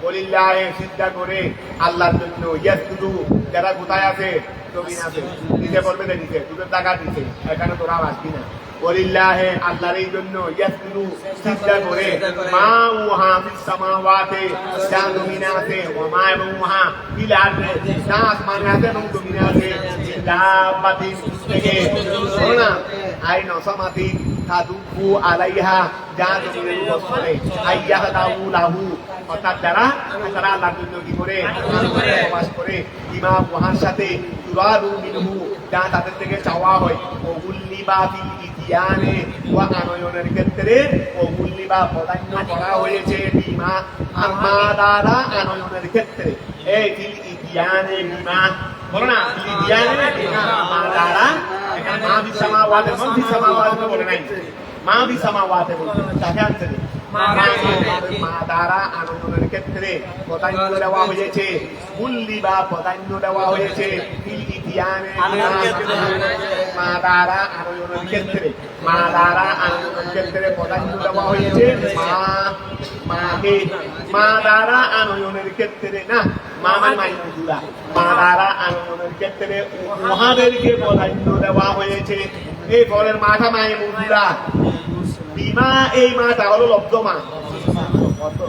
ওলিল্লাহি চিন্তা করে আল্লাহর জন্য ইয়াসজুদু যারা কোথায় আছে জমিন আছে নিচে বলবে না নিচে দুধের টাকা দিতে এখানে তোরা আসবি না ওলিল্লাহি আল্লাহর এই জন্য ইয়াসজুদু চিন্তা করে মা ওয়াহা ফিস সামাওয়াতি যা জমিনে আছে ওয়া মা এবং ওয়াহা ফিল আরদি যা আসমানে আছে এবং জমিনে আছে দাব্বাতিন থেকে শোনা আই নসমাতিন তাদুবু আলাইহা যা জমিনের উপর চলে আইয়াহদাউ লাহু অর্থাৎ যারা আল্লাহর জন্য কি করে প্রবাস করে বিমা উহার সাথে তুরাদু মিনহু যা তাদের থেকে চাওয়া হয় ওগুল্লিবা ফিল ইতিয়ানে ওয়া আনয়নের ক্ষেত্রে ওগুল্লিবা প্রাধান্য করা হয়েছে বিমা আমা দ্বারা আনয়নের ক্ষেত্রে এই ফিল ইতিয়ানে বিমা বলো না ফিল ইতিয়ানে বিমা আমা দ্বারা এখানে মা বিসামাওয়াতে মন বিসামাওয়াতে বলে নাই মা বিসামাওয়াতে বলে তাকে আনতে দে মা দ্বারা আনয়নের ক্ষেত্রে প্রাধান্য দেওয়া হয়েছে গুল্লিবা প্রাধান্য দেওয়া হয়েছে ফিল ইতিয়ানে মা দ্বারা আনয়নের ক্ষেত্রে মা দ্বারা আনয়নের ক্ষেত্রে প্রাধান্য দেওয়া হয়েছে মাকে মা দ্বারা আনয়নের ক্ষেত্রে না মা মানে মাইনুরা মা দ্বারা আনয়নের ক্ষেত্রে মহাদেরকে প্রাধান্য দেওয়া হয়েছে এই ফলের মাথা মাইনুরা বিমা এই মাটা হলো লব্ধ মা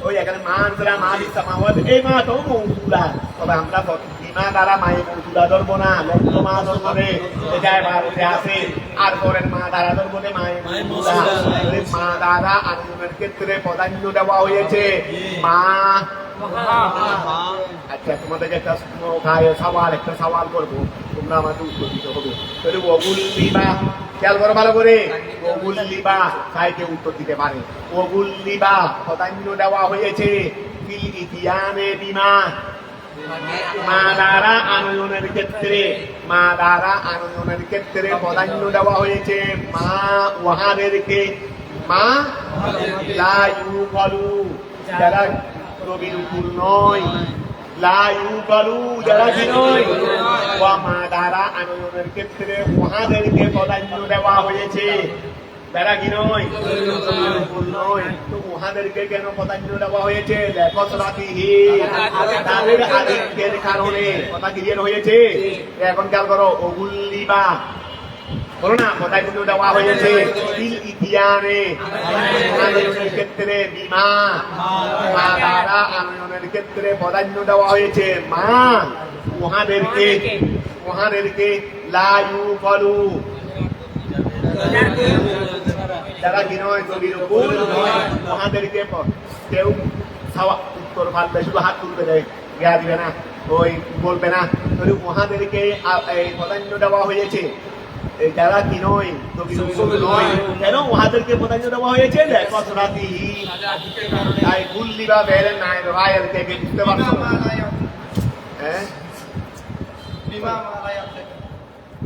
ওই এখানে মা আনসারা মা বিসামাওয়াত এই মাটাও মৌজুদা তবে আমরা বিমা দ্বারা মায়ে মৌজুদা ধরবো না লব্ধ মা ধরবো রে এটাই ভারতে আছে আর পরের মা দ্বারা ধরবো রে মায়ে মৌজুদা মা দ্বারা আনয়নের ক্ষেত্রে প্রাধান্য দেওয়া হয়েছে মা আচ্ছা তোমাদেরকে একটা সওয়াল করবো তোমরা আমাকে উত্তর দিতে হবে তাহলে ওগুল লিবা খেয়াল করো ভালো করে ওগুল লিবা সাইকে উত্তর দিতে পারে ওগুল লিবা প্রাধান্য দেওয়া হয়েছে ফিল ইতিয়ানে বিমা মা দ্বারা আনয়নের ক্ষেত্রে মা দ্বারা আনয়নের ক্ষেত্রে প্রাধান্য দেওয়া হয়েছে মা ওয়াহাদেরকে মা লা ইউকালু যারা রবির উপর নয় লা ইউকালু যারা কি নয় ওয়া মা দ্বারা আনয়নের ক্ষেত্রে ওয়াহাদেরকে প্রাধান্য দেওয়া হয়েছে যারা কি নয় তো ওহাদেরকে কেন প্রাধান্য দেওয়া হয়েছে লেখসরাতিহি তাদের আধিক্যের কারণে কথা ক্লিয়ার হয়েছে এখন খেয়াল করো ওগুল্লিবা বলো না প্রাধান্য দেওয়া হয়েছে ফিল ইতিয়ানে আনয়নের ক্ষেত্রে বিমা মা দ্বারা আনয়নের ক্ষেত্রে প্রাধান্য দেওয়া হয়েছে মা ওহাদেরকে লা ইউকালু যারা কি নয় নবীর উপর ওহাদেরকে কেউ উত্তর পারবে শুধু হাত তুলবে দেয় গা দিবে না ওই বলবে না ওহাদেরকে প্রাধান্য দেওয়া হয়েছে যারা কি নয় নবীর উপর নয় কেন ওহাদেরকে প্রাধান্য দেওয়া হয়েছে লেখসরাতি তাই গুল্লিবা বের নাই রায়ের থেকে বুঝতে পারছো হ্যাঁ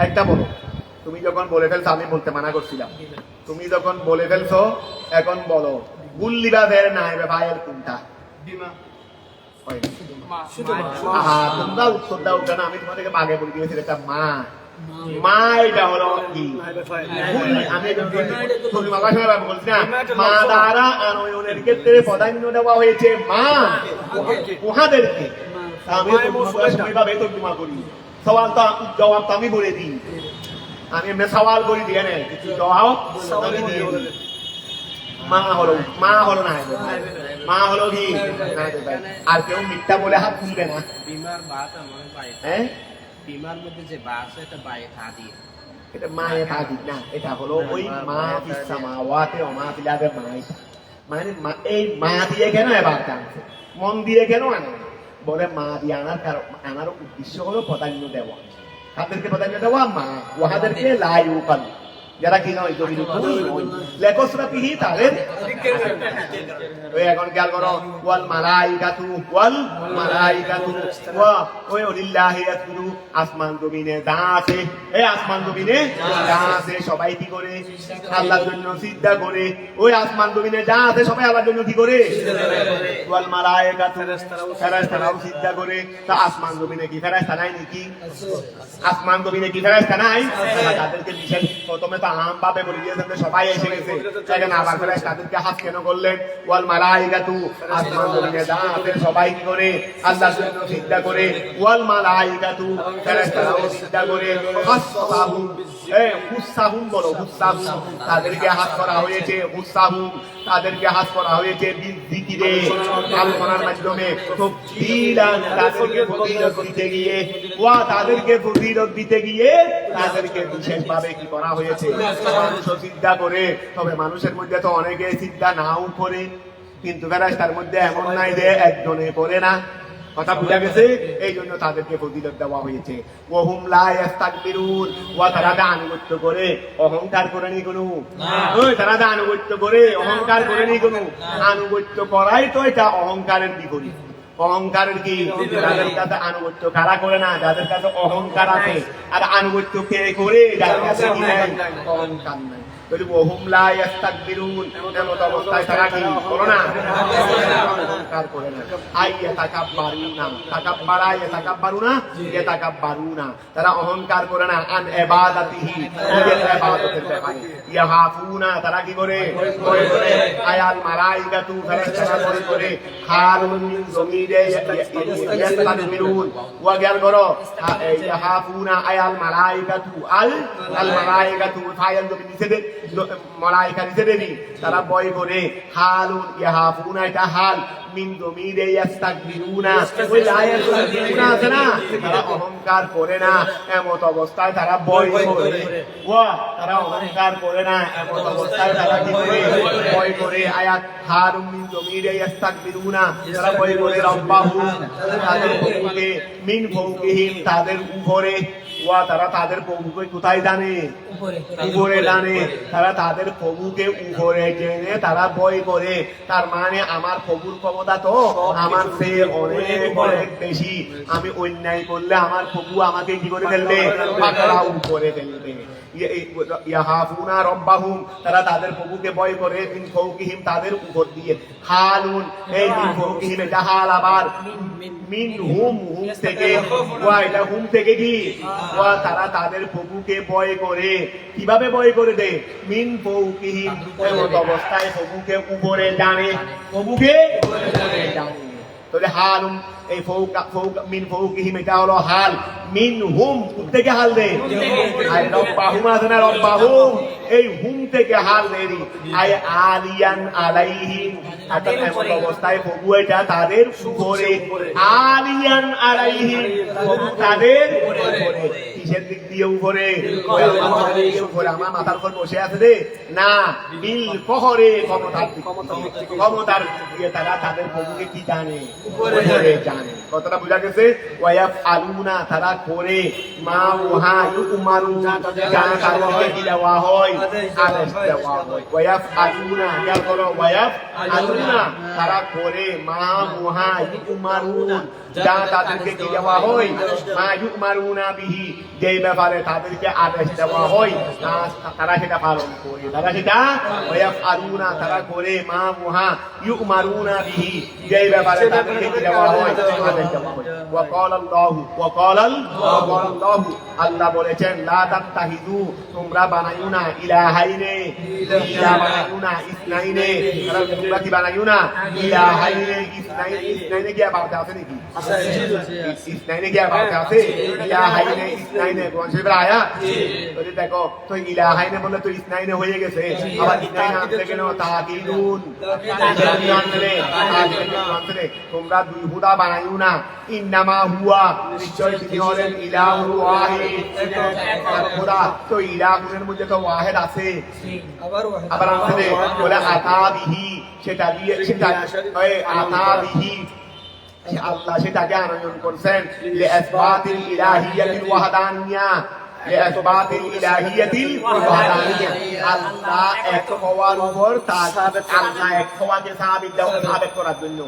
একটা বলো তুমি যখন বলে ফেলছো আমি বলতে মানা করছিলাম তুমি যখন বলে ফেলছো এখন বলো গুল্লিবা বের নাই ভাইয়ের কোনটা তোমরা উত্তর দাও কেন আমি তোমাদেরকে আগে বলে দিয়েছি এটা মা মা এটা হলো কি আমি বলছি না মা দ্বারা আনয়নের ক্ষেত্রে প্রাধান্য দেওয়া হয়েছে মা উহাদেরকে আমি ভাবে তর্জমা করি সওয়ালটা জবাব তো আমি বলে দিই আমি এমনি সওয়াল করি দিয়ে নেই জবাব আমি দিয়ে দিই মা হলো না মা হলো কি আর কেউ মিথ্যা বলে হাত তুলবে না হ্যাঁ বিমার মধ্যে যে বা আছে এটা বায়ে থা দিয়ে এটা মায়ে থা দিই না এটা হলো ওই মা বিসামাওয়াতে ও মা ফিলাদে মাই মানে এই মা দিয়ে কেন এবার টানছে মন দিয়ে কেন আনে বলে মা দিয়ে আনার উদ্দেশ্য হলো প্রাধান্য দেওয়া তাদেরকে প্রাধান্য দেওয়া মা ওহাদেরকে লা ইউকালু যারা কি নয় নবীর উপর নয় লেখসরাতিহি তাদের ওই এখন খেয়াল করো ওয়াল মালাইকাতু ওয়া লিল্লাহি ইয়াসজুদু আসমান জমিনে যা আছে এই আসমান জমিনে যা আছে সবাই কি করে আল্লাহর জন্য সিজদা করে ওই আসমান জমিনে যা আছে সবাই আল্লাহর জন্য কি করে ওয়াল মালাইকাতু ফেরেশতারাও সিজদা করে তা আসমান জমিনে কি ফেরেশতা নাই নাকি আসমান জমিনে কি ফেরেশতা নাই তাদেরকে বিশেষ প্রথমে আম ভাবে বলে দিয়েছেন সবাই এসে গেছে সেখানে আবার ফেরেশতা তাদেরকে হাত কেন করলেন ওয়াল মালাইকাতু আসমান জমিনে যা আছে সবাই কি করে আল্লাহর জন্য সিজদা করে ওয়াল মালাইকাতু ফেরেশতারাও সিজদা করে খাসসাহুম হুসাহুম বলো হুসাহুম তাদেরকে হাত করা হয়েছে হুসাহুম তাদেরকে হাত করা হয়েছে বিযিকিরে আলোচনার মাধ্যমে তফসিলান তাদেরকে ফজিলত দিতে গিয়ে তাদেরকে বিশেষভাবে কি করা হয়েছে মানুষও চিন্তা করে, তবে মানুষের মধ্যে তো অনেকে চিন্তা নাও করে, কিন্তু ফেরেশতার মধ্যে এমন নাই যে একজনে করে না। কথা বুঝা গেছে? এই জন্য তাদেরকে ফজিলত দেওয়া হয়েছে। ওহুম লা ইস্তাকবিরুন, ওয়া তারা আনুগত্য করে, অহংকার করে নি কোনো। ওই তারা আনুগত্য করে, অহংকার করে নি কোনো। আনুগত্য করাই তো এটা অহংকারের বিপরীত। অহংকারের কি? যাদের কাছে আনুগত্য কারা করে না, যাদের কাছে অহংকার আছে। আর আনুগত্য কে করে? যাদের কাছে কি নাই, অহংকার নাই। ওহুম লা ইস্তাকবিরুন, এমত অবস্থায় তারা কি করো না, অহংকার করে না। আই ইয়াতাকাব্বারুনা, তাকাব্বারা ইয়াতাকাব্বারুনা, ইয়াতাকাব্বারুনা, তারা অহংকার করে না। আন ইবাদাতিহি, নিজের ইবাদতের ব্যাপারে। ইয়াহাফুনা, তারা কি করে? ভয় করে। আয়াল মালাইকাতু, ফেরেশতারা ভয় করে। হারুন মিন জমিরে ইয়াস্তাকবিরুন, ওয়া জ্ঞান করো। ইয়াহাফুনা আয়াল মালাইকাতু, আল মালাইকাতু ফাইল যদি নিচে দে, মালাইকা নিচে দেবি, তারা ভয় করে। হালুন ইয়াহাফুনা, এটা হাল। মিন জমিরে ইয়াস্তাকবিরুনা, ওই লা ইয়াস্তাকবিরুনা আছে না, তারা অহংকার করে না। এমত অবস্থায় তারা ভয় করে। ওয়া তারা অহংকার করে না, এমত অবস্থায় তারা কি করে? ভয় করে। আয়াত হারুন মিন জমিরে ইয়াস্তাকবিরুনা, তারা ভয় করে রব্বাহুম, তাদের প্রভুকে। মিন ফাওকিহিম, তাদের উপরে। ওয়া তারা তাদের প্রভুকে কোথায় জানে? উপরে জানে। তারা তাদের প্রভুকে উপরে জেনে তারা ভয় করে। তার মানে আমার প্রভুর ক্ষমতা তো আমার চেয়ে অনেক অনেক বেশি। আমি অন্যায় করলে আমার প্রভু আমাকে কি করে ফেলবে? পাকড়াও করে ফেলবে। ইয়াহাফুনা রব্বাহুম, তারা তাদের প্রভুকে ভয় করে। মিন ফাওকিহিম, তাদের উপর দিয়ে। হালুন, এই মিন ফাওকিহিম এটা হাল, আবার মিন হুম, হুম থেকে। ওয়া এটা হুম থেকে কি? ওয়া তারা তাদের প্রভুকে ভয় করে। কিভাবে ভয় করে দেয়? মিন ফাওকিহিম, এমত অবস্থায় প্রভুকে উপরে জানে, প্রভুকে উপরে জানে। তাহলে হালুম, এই মিন ফাওকিহিম এটা হলো হাল। মিন হুম, থেকে হাল দেয়। আর রব্বাহুম আছে না, রব্বাহুম, এই হুম থেকে হাল দেয়। আই আলিয়ান আলাইহিম, এমন অবস্থায় প্রভু এটা তাদের উপরে। আলিয়ান আলাইহিম, প্রভু তাদের উপরে। কিসের দিক দিয়ে উপরে? উপরে আমার মাথার উপর বসে আছে রে না, বিল কহরে, ক্ষমতার দিয়ে তারা তাদের প্রভুকে কি জানে? উপরে জানে। কথাটা বোঝা গেছে? ওয়াইফ আলুনা, তারা করে। মা উহা ইউমারু, যা তাদেরকে কি দেওয়া হয়? আদেশ দেওয়া হয়। ওয়াইফ আলুনা, খেয়াল করো, ওয়াইফ আলুনা, তারা করে। মা উহা ইউমারুন, যা তাদেরকে কি দেওয়া হয়? মা ইউমারুনা বিহি, যেই ব্যাপারে তাদেরকে আদেশ দেওয়া হয় তারা সেটা পালন করে। তারা সেটা ওয়াইফ আলুনা, তারা করে। মা উহা ইউমারুনা বিহি, যেই ব্যাপারে তাদেরকে কি দেওয়া হয়? আদেশ দেওয়া হয়। আল্লাহ বলেছেন, লা তাত্তাহিযু, তোমরা বানাইও না, ইলাহাইনে, ইলাহ বানাইও না, ইসনাইনে, তোমরা কি বানাইও না? ইলাহাইনে, ইসনাইনে কি আবার আছে নাকি? ইসনাইনে কি আবার আছে? ইলাহাইনে, ইসনাইনে কোন শরীফের আয়াত? তো দেখো, তো ইলাহাইনে বললে তো ইসনাইনে হয়ে গেছে, আবার ইসনাইনে আনতে কেন? তাকিদুন, তোমরা দুই হুদা বানাইও না। ইন্নামা হুয়া, নিশ্চয় তিনি হলেন ইলাহু ওয়াহিদ, খোদা। তো ইলাহুর মধ্যে তো ওয়াহিদ আছে, আবার আছে বলে আতাবিহি, সেটা দিয়ে সেটা আতাবিহি, আল্লাহ সেটাকে আনয়ন করছেন লিআসবাতিল ইলাহিয়াতিল ওয়াহদানিয়া, লিআসবাতিল ইলাহিয়াতিল ওয়াহদানিয়া। আল্লাহ এক হওয়ার উপর আল্লাহ এক হওয়াকে সাবিত করার জন্য।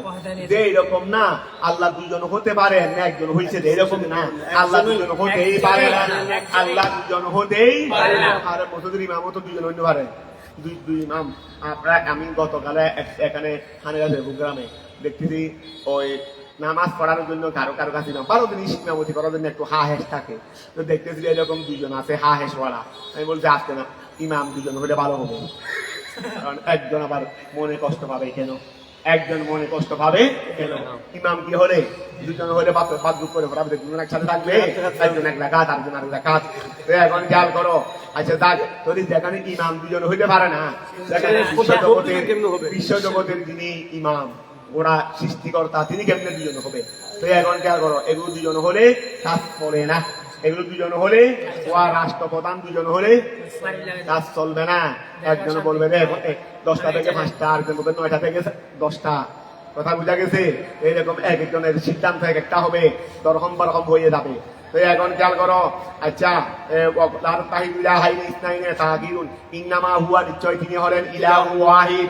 যে এরকম না আল্লাহ দুজন হতে পারেন না, একজন হইছে, এরকম না। আল্লাহ দুজন হতেই পারে না, আল্লাহ দুজন হতেই পারে না। আর মসজিদের ইমামও তো দুজন হইতে পারে, দুই ইমাম। আপনারা, আমি গতকালে এখানে হানিরাজের গ্রামে দেখতেছি, ওই নামাজ পড়ানোর জন্য কারো কারো কাছে বারো দিন ইমামতি করার জন্য একটু হা হেস থাকে। তো দেখতেছি এরকম দুজন আছে হা হেস ওয়ালা। আমি বলছি আসতে না, ইমাম দুজন হলে ভালো হবে, কারণ একজন আবার মনে কষ্ট পাবে কেন? একজন মনে কষ্ট পাবে কেন? ইমাম কি হলে দুজন হলে পাঁচ গ্রুপ করে পড়াবে, দুজন একসাথে থাকবে, একজন এক রাকাত, আরেকজন আরেক রাকাত। এখন খেয়াল করো, আচ্ছা দেখ, যদি যেখানে ইমাম দুজন হইতে পারে না, বিশ্ব জগতের যিনি ইমাম, ওরা সৃষ্টিকর্তা, তিনি কেমনে দুজন হবে? তো এখন খেয়াল করো, এগুলো দুজন হলে কাজ করে না। এগুলো দুজন হলে রাষ্ট্রপ্রধান দুজন হলে কাজ চলবে না। একজন বলবে যে 10টা থেকে 5টা, আরেকজন বলবে 9টা থেকে 10টা। কথা বুঝা গেছে? এইরকম এক একজনের সিদ্ধান্ত এক একটা হবে, দরকম বরকম হয়ে যাবে। তো এখন খেয়াল করো, আচ্ছা নিশ্চয় তিনি হলেন ইলাহু ওয়াহিদ,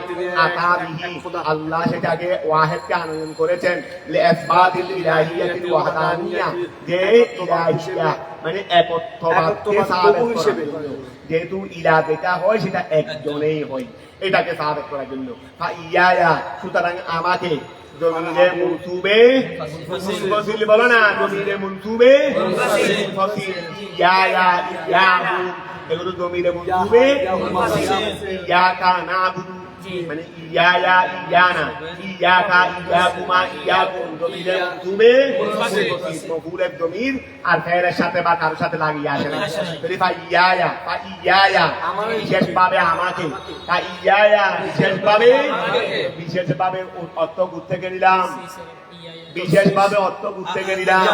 আল্লাহ সেটাকে ওয়াহিদকে আনয়ন করেছেন লিইসবাতিল ইলাহিয়াতিল ওয়াহদানিয়া, যে ইলাহিয়া মানে একত্ববাদকে সাবিত করার জন্য। যেহেতু ইলাহ যেটা হয় সেটা একজনেই হয়, এটাকে সাবিত করার জন্য। ইয়া সুতরাং আমাকে জমিনে মুনসুবে মুনফাসিল বলো না, জমিনে মুনসুবে মুনফাসিল, ইয়াহু এগুলো জমিনে মুনসুবে মুনফাসিল, ইয়াকা নাবুদু মানে ইয়ানা, ইয়াকা ইয়াকুমা ইয়াকুম জমিনে মুনসুবে মুনফাসিল, মফউলের জমির আর ফাইলের সাথে বা কারোর সাথে লাগিয়ে আসে না। তাহলে ইয়া বিশেষভাবে আমাকে, বিশেষভাবে অর্থ থেকে নিলাম, বিশেষভাবে অর্থ থেকে নিলাম।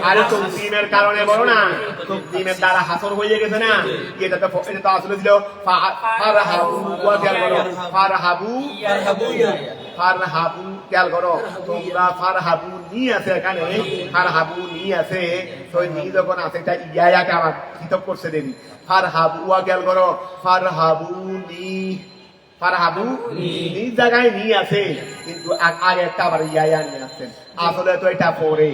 আরে তকদিমের কারণে বলো না, তকদিমের দ্বারা হাসর হয়ে গেছে না, এটা তো আসলে ছিল ফারহাবু খেয়াল করো তোমরা, ফারহাবু নি আছে এখানে, ফারহাবু নি আছে, তো নি যখন আছে এটা ইয়াকে আবার খিতাব করছে দেবী। ফারহাবু খেয়াল করো, ফারহাবু নি জায়গায় নি আছে, কিন্তু আগে একটা আবার ইয়া নিয়ে আসছেন। আসলে তো এটা পরে,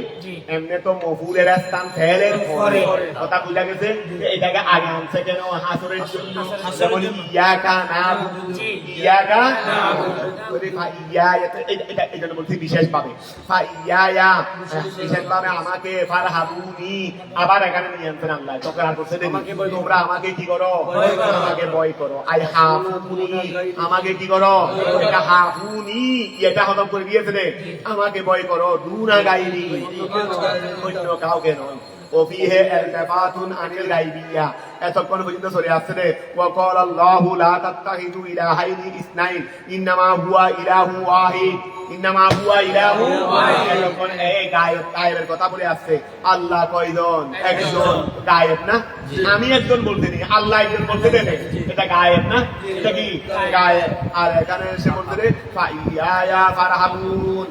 এমনি তো মফুলের স্থান ফেলের পরে। কথা বুঝা গেছে? এটাকে আগে আনছে কেন? হাসরের জন্য। যেমন ইয়াকা নাবুদু, ইয়াকা এটা বলছি বিশেষভাবে, বিশেষভাবে আমাকে ফারহাবুনি আবার এখানে নিয়ে আনছেন আল্লাহ। তোমরা করছে তোমরা আমাকে কি করো? আমাকে ভয় করো। আই হাফুনি আমাকে কি করো? এটা হাফুনি এটা হজম করে দিয়েছে রে, আমাকে ভয় করো, দুনা গাইরি অন্য কাউকে নয়। ওফিহে ইলতিফাতুন আনিল গাইবিয়া, এতক্ষণ পর্যন্ত চলে আসছে রে। ওয়া ক্বালা আল্লাহু লা তাত্তাখিযু ইলাহাইনি ইসনাইন ইন্নামা হুয়া ইলাহু ওয়াহিদ, ইন্নামা হুয়া ইলাহু ওয়াহিদ। এতক্ষণ এই গায়েবের কথা বলে আসছে। আল্লাহ কয়জন? একজন। গায়েব না? আমি একজন বলতে নেই, আল্লাহ একজন বলতে দেন, এটা গায়েব না? এটা কি গায়েব? আর এখানে এসে বলতে রে ফাইয়া ফারহাবুন,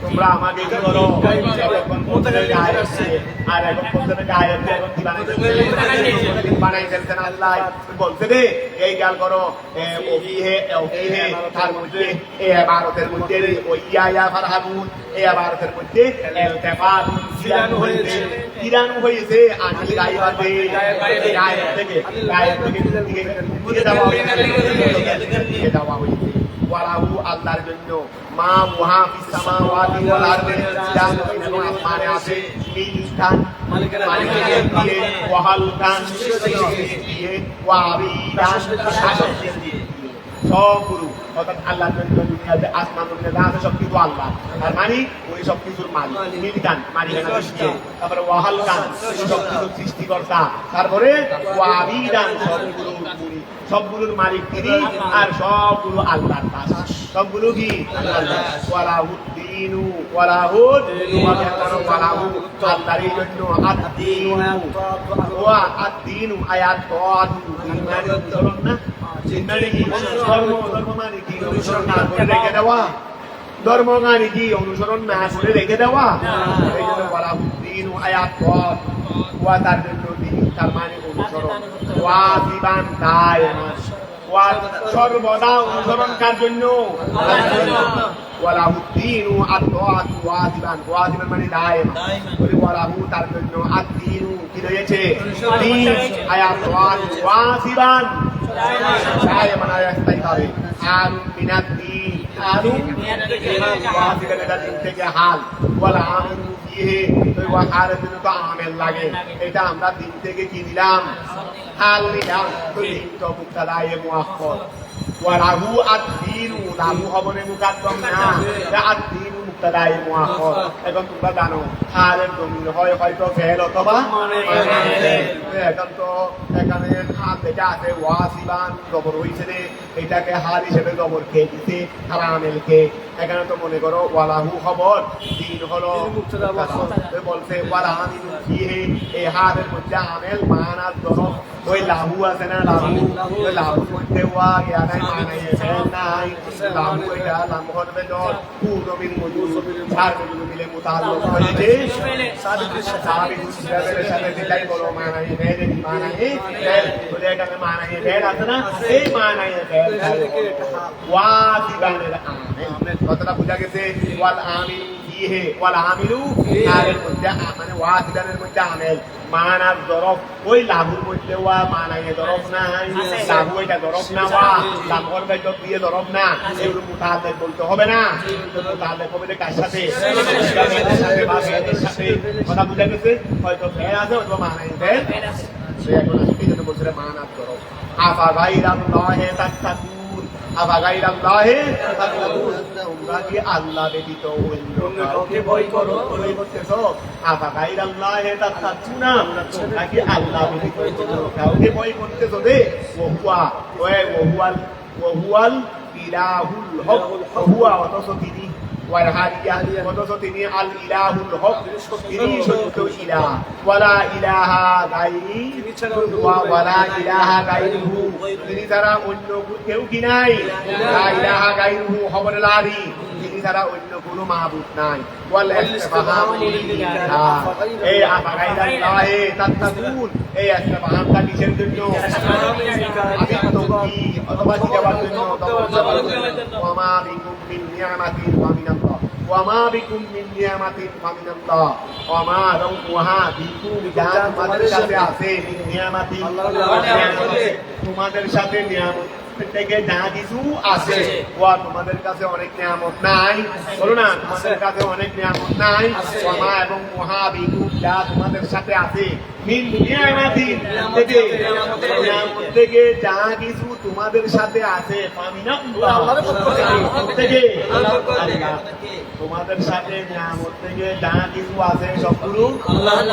তোমরা আমাকে কি করো? আর এখন বলতে গায়েব, এখন কি বানাই ফেলছেন আল্লাহ বলতে দে। এই খেয়াল করো, তার মধ্যে ভারতের মধ্যে ইয়া ফারহাবুন, এই ভারতের মধ্যে কিরানো হয়েছে আনিল গায়বাতে, গায়েব থেকে দিয়ে দেওয়া হয়েছে। ওয়ালাহু আল্লাহর জন্য, মা ওয়া ফিস সামাওয়াতি ওয়াল আরদি, এবং আসমানে আছে মিলকান মালিকের দিয়ে, ওয়া হালকান দিয়ে, ওয়া আবিদান শাসক দিয়ে, সবগুলো অর্থাৎ আল্লাহর জন্য দুনিয়াতে আসমান দুনিয়া যা আছে সবকিছু আল্লাহ। আর মানে ওই সবকিছুর মালিক, মিলকান মালিকানা সৃষ্টি, তারপরে ওয়া হালকান সবকিছুর সৃষ্টিকর্তা, তারপরে ওয়া আবিদান সবগুলোর মালিক তিনি, আর সবগুলো আল্লাহর কাজ, সবগুলো কি আল্লাহ। ওয়ালাহুদ্দিনু ওয়ালাহুদ আল্লাহর জন্য আদ-দীনু আয়াত মানে অনুসরণ না, মানে কি ধর্ম মানে কি অনুসরণ না করে রেখে দেওয়া, ধর্ম মানে কি অনুসরণ না করে রেখে দেওয়া। এই জন্য ওয়ালাহুদ্দিনু আয়াত ওয়া তার জন্য তার মানে অনুসরণ, ওয়াজিবান দায়মান, সর্বদা অনুসরণকার জন্য। ওয়ালাহুদ্দিনু আত-তাআতু ওয়াজিবান, ওয়াজিবান মানে দায়মান, ওয়ালাহু তার জন্য আদ-দীনু কি রয়েছে? দ্বীন, আয়াত ওয়াজিবান দায়মান আয়াতটাই পাবে। আর মিনাদ-দীন, আরু ওয়াজিবান এটা দিন থেকে হাল, ওয়ালা আমিরু ফিহি, তো ওয়াহারের জন্য তো আমেল লাগে, এটা আমরা দিন থেকে কি দিলাম? হাল নিলাম। তো দিন তো মুবতাদায়ে মুআক্খার, ওয়ালাহু আদ-দীনু, লাহু খবরে মুকাদ্দাম না, আদ-দীনু মুবতাদাই মুআখর এখন তোমরা জানো হালের জমিন হয় হয়তো ফেল অথবা মানে এখন তো এখানে হাল যেটা আছে ওয়াসিবান জবর হইছে রে এটাকে হাল হিসেবে জবর খেয়ে দিতে হারামেলকে এখানে তো মনে করো ওয়ালাহু খবর দিন হলো বলছে ওয়ালা আমিনু ফিহি এই হালের মধ্যে আমেল মানার জরফ ওই লাহু আছে না লাহু ওই লাহুর মধ্যে ওয়া ইয়া নাই মানায় ফেল নাই লাহু এটা লাম হবে দর পূর্ণ বিল মজুদ চার মজুদ মিলে মুতাআল্লিক হয়েছে সাবিকুর সাথে দিলাই বলো মানায় ফেল মানায় ফেল বলে এখানে মানায় ফেল আছে না এই মানায় ফেল ওয়া দিবানের আমেল কথাটা বুঝা গেছে ওয়াল আমিল ফিহি ওয়াল আমিলু আমেল মধ্যে মানে ওয়া দিবানের মধ্যে আমেল মানার জরফ ওই লাহুর মধ্যে ওয়া মানায় জরফ নাই লাহু এটা জরফ না ওয়া লাহর বাইত দিয়ে জরফ না এগুলো মুতাআল্লিক বলতে হবে না মুতাআল্লিক হবে কার সাথে সাথে বা ফেলের সাথে কথা বুঝা গেছে হয়তো ফেল আছে অথবা মানায় ফেল সে এখন আসলে যেটা বলছে মানার জরফ আফা গায়রাল্লাহি তাত্তাকুন আফা গায়রাল্লাহি তাত্তাকুন তোমরা কি আল্লাহ ব্যতীত অন্য কাউকে ভয় করো ভয় করতেছো আফা গায়রাল্লাহি তাত্তাকুনা তোমরা কি আল্লাহ ব্যতীত অন্য কাউকে ভয় করতেছো রে ওহুয়াল ইলাহুল হক ওহুয়া অতসো তিনি ওয়াহাদিয়া অতসো তিনি আল ইলাহুল হক তিনি সত্য ইলাহ ওয়ালা ইলাহা গায়রি ওয়ালা ইলাহা গায়রুহু তিনি ছাড়া অন্য কেউ কি নাই লা ইলাহা গায়রুহু খবরে লারি তিনি ছাড়া অন্য কোনো মাহবুব নাই ওয়াল ইসতিফহাম এই আফা গায়রাল্লাহি তাত্তাকুন এই ইসতিফহামটা কিসের জন্য আমি তোমকি অথবা জিজ্ঞাসার জন্য ওয়ামা বিকুম মিন নিয়ামাতিন ফামিনাল্লাহ ওয়ামা বিকুম মিন নিয়ামাতিন ফামিনাল্লাহ ওয়ামা রং ওয়াহা বিকুম যা তোমাদের সাথে আছে মিন নিয়ামাতিন তোমাদের সাথে নিয়ামত থেকে যা কিছু আছে ওয়া তোমাদের কাছে অনেক নিয়ামত নাই বলো না তোমাদের কাছে অনেক নিয়ামত নাই ওয়ামা এবং ওয়াহা বিকুম যা তোমাদের সাথে আছে মিন নিয়ামাতিন থেকে যা কিছু তোমাদের সাথে আছে থেকে তোমাদের সাথে নিয়ামত থেকে যা কিছু আছে সবগুলো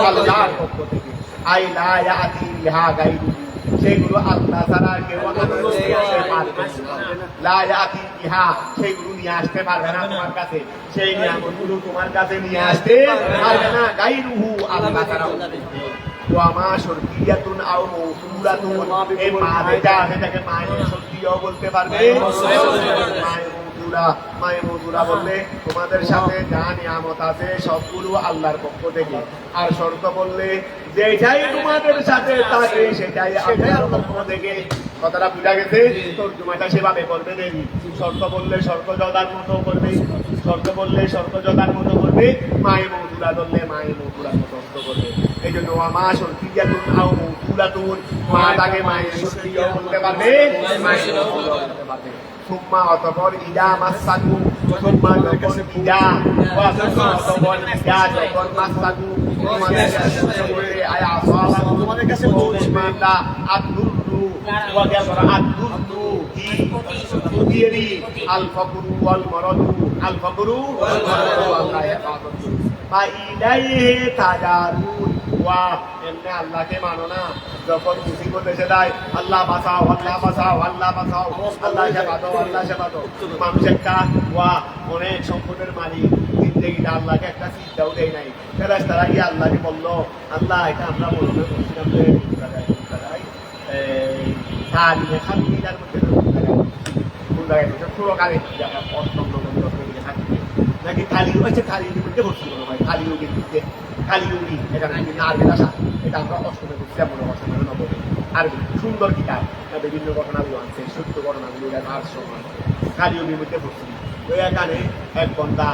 আল্লাহর পক্ষ থেকে আই লা ইয়াতি বিহা গায়রু সেগুলো আল্লাহ ছাড়া কেউ আসতে পারবে না লা ইয়াতি বিহা সেগুলো নিয়ে আসতে পারবে না তোমার কাছে সেই নিয়ামতগুলো তোমার কাছে নিয়ে আসতে পারবে না গায়রুহু আল্লাহ ছাড়া ওয়ামা শর্কিয়াতুন আও মওসুলাতুন এই মা যেটা আছে তাকে মায়ের শর্কিয়াও বলতে পারবে মায়ের মওসুলা বললে তোমাদের সাথে যা নিয়ামত আছে সবগুলো আল্লাহর পক্ষ থেকে আর শর্ত বললে যেটাই তোমাদের সাথে থাকে সেটাই আল্লাহর পক্ষ থেকে কথাটা বুঝা গেছে তর্জমাটা সেভাবে করবে দেরি শর্ত বললে শর্ত জদার মতো করবে শর্ত বললে শর্ত জদার মতো করবে মায়ের মওসুলা বললে মায়ের মওসুলার মতো অর্থ করবে এই জন্য মা শর্কিয়াতুন আও মওসুলাতুন মা তাকে মায়ের শর্কিয়াও বলতে পারবে মায়ের মওসুলাও বলতে পারবে সুম্মা অতঃপর ইদা মাসাকু সুম্মা যখন ইদা ওয়া সুম্মা অতঃপর ইদা যখন মাসাকু তোমাদের কাছে আয়া আসাবা তোমাদের কাছে পৌঁছমাতা আদুরু ওয়া গাবরা আদুরু কি কুদিরি আল ফাকরু ওয়াল মারাদু আল ফাকরু ওয়াল মারাদু আল্লাহ ইবাদত বা ইলাইহি তাজারুন ওয়া এমনি আল্লাহকে মানো না যখন মুসিবত এসে যায় আল্লাহ বাঁচাও আল্লাহ বাঁচাও আল্লাহ বাঁচাও আল্লাহ সেবাতো আল্লাহ সেবাতো মানুষ একটা ওয়া অনেক সম্পদের মালিক জিন্দেগিটা আল্লাহকে একটা চিন্তাও দেয় নাই ফেরেশতারা গিয়ে আল্লাহকে বললো আল্লাহ এটা আমরা মনে করছিলাম যে তালিমে খালিদার মধ্যে কোন জায়গায় সুরকারে অষ্টম নাকি কালিও আছে কালির মধ্যে ভর্তি করা হয় কালিয়োগের মধ্যে কালিয়োগী এখানে আরবি ভাষা এটা আমরা অষ্টমে বুঝছিলাম মনে করছি নবমে আরবি সুন্দর কিতাব বিভিন্ন ঘটনাগুলো আনছে সত্য ঘটনাগুলো আর সময় কালিয়োগীর মধ্যে ভর্তি ওই এখানে এক বন্ধা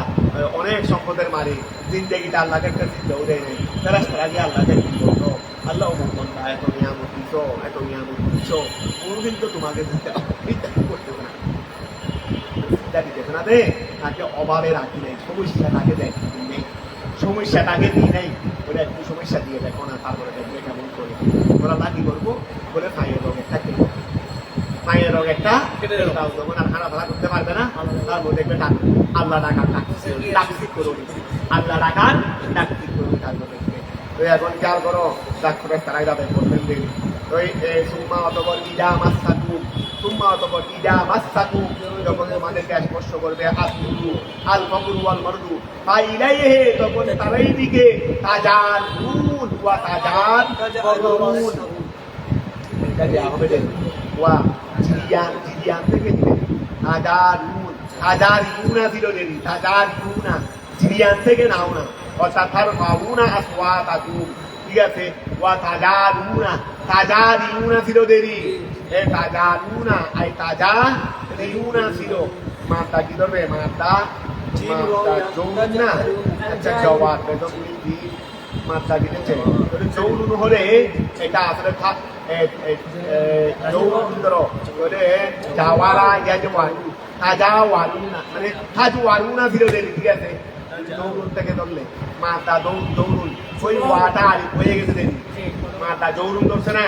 অনেক সম্পদের মারে জিন্দেগিটা আল্লাহকে একটা চিন্তাও দেয় নাই তারা গিয়ে আল্লাহকে কি বলতো আল্লাহ বন্ধা এত নিয়ামত দিচ্ছ এত নিয়ামত দিচ্ছ কোনোদিন তো তোমাকে করতে না দিতেছে না দে তাকে অভাবে রাখি নাই সমস্যা তাকে দেয় নেই সমস্যা তাকে দিই নাই বলে একটু সমস্যা দিয়ে দেখো না তারপরে দেখবে কেমন করে ওরা তা কি করবো বলে খাইয়ে দেবো একটা পায়ের রং একটা দাও, যখন আর খানা ভাড়া করতে পারবে না তার মধ্যে দেখবে ডাক আল্লাহ ডাকার ডাকসি করুন, আল্লাহ ডাকার ডাকসি করুন থাকবে দেখবে। তো এখন খেয়াল করো ডাক্তারের তারাই যাবে বলবেন দেরি ওই সুম্মা অতবর ইদা মাসাকু, সুম্মা অতবর ইদা মাসাকু, যখন তোমাদেরকে স্পর্শ করবে আসলু আল ফকরু ওয়াল মারদু ফাইলাইহি, তখন তারাই দিকে তাজার নুন ওয়া তাজার করুন, এটা যে হবে ওয়া জিয়ান জিয়ান থেকে দিবে তাজার নুন, তাজার ইউনা ছিল দেরি, তাজার ইউনা জিয়ান থেকে নাও না, অর্থাৎ তার ফাউনা আসওয়াতাকুম, ঠিক আছে, ওয়া তাজারুনা, তাজারিউনা ছিল দেরি, তাজারুনা আই তাজারিউনা ছিল মাত্রা কি ধরবে, মাত্রা যৌনা, আচ্ছা জবাব বেদন দি মাত্রা দিতেছে যৌন হলে এটা আসলে যৌন ধরো বলে জাওয়ারা ইয়াজওয়ারু, তাজাওয়ারুনা মানে তাজওয়ারুনা ছিল দেরি, ঠিক আছে, দৌড়ুন থেকে ধরলে মাতা দৌড়ুন ওই ওয়াটা আর হয়ে গেছে দেরি, মাতা দৌড়ুন ধরছে না,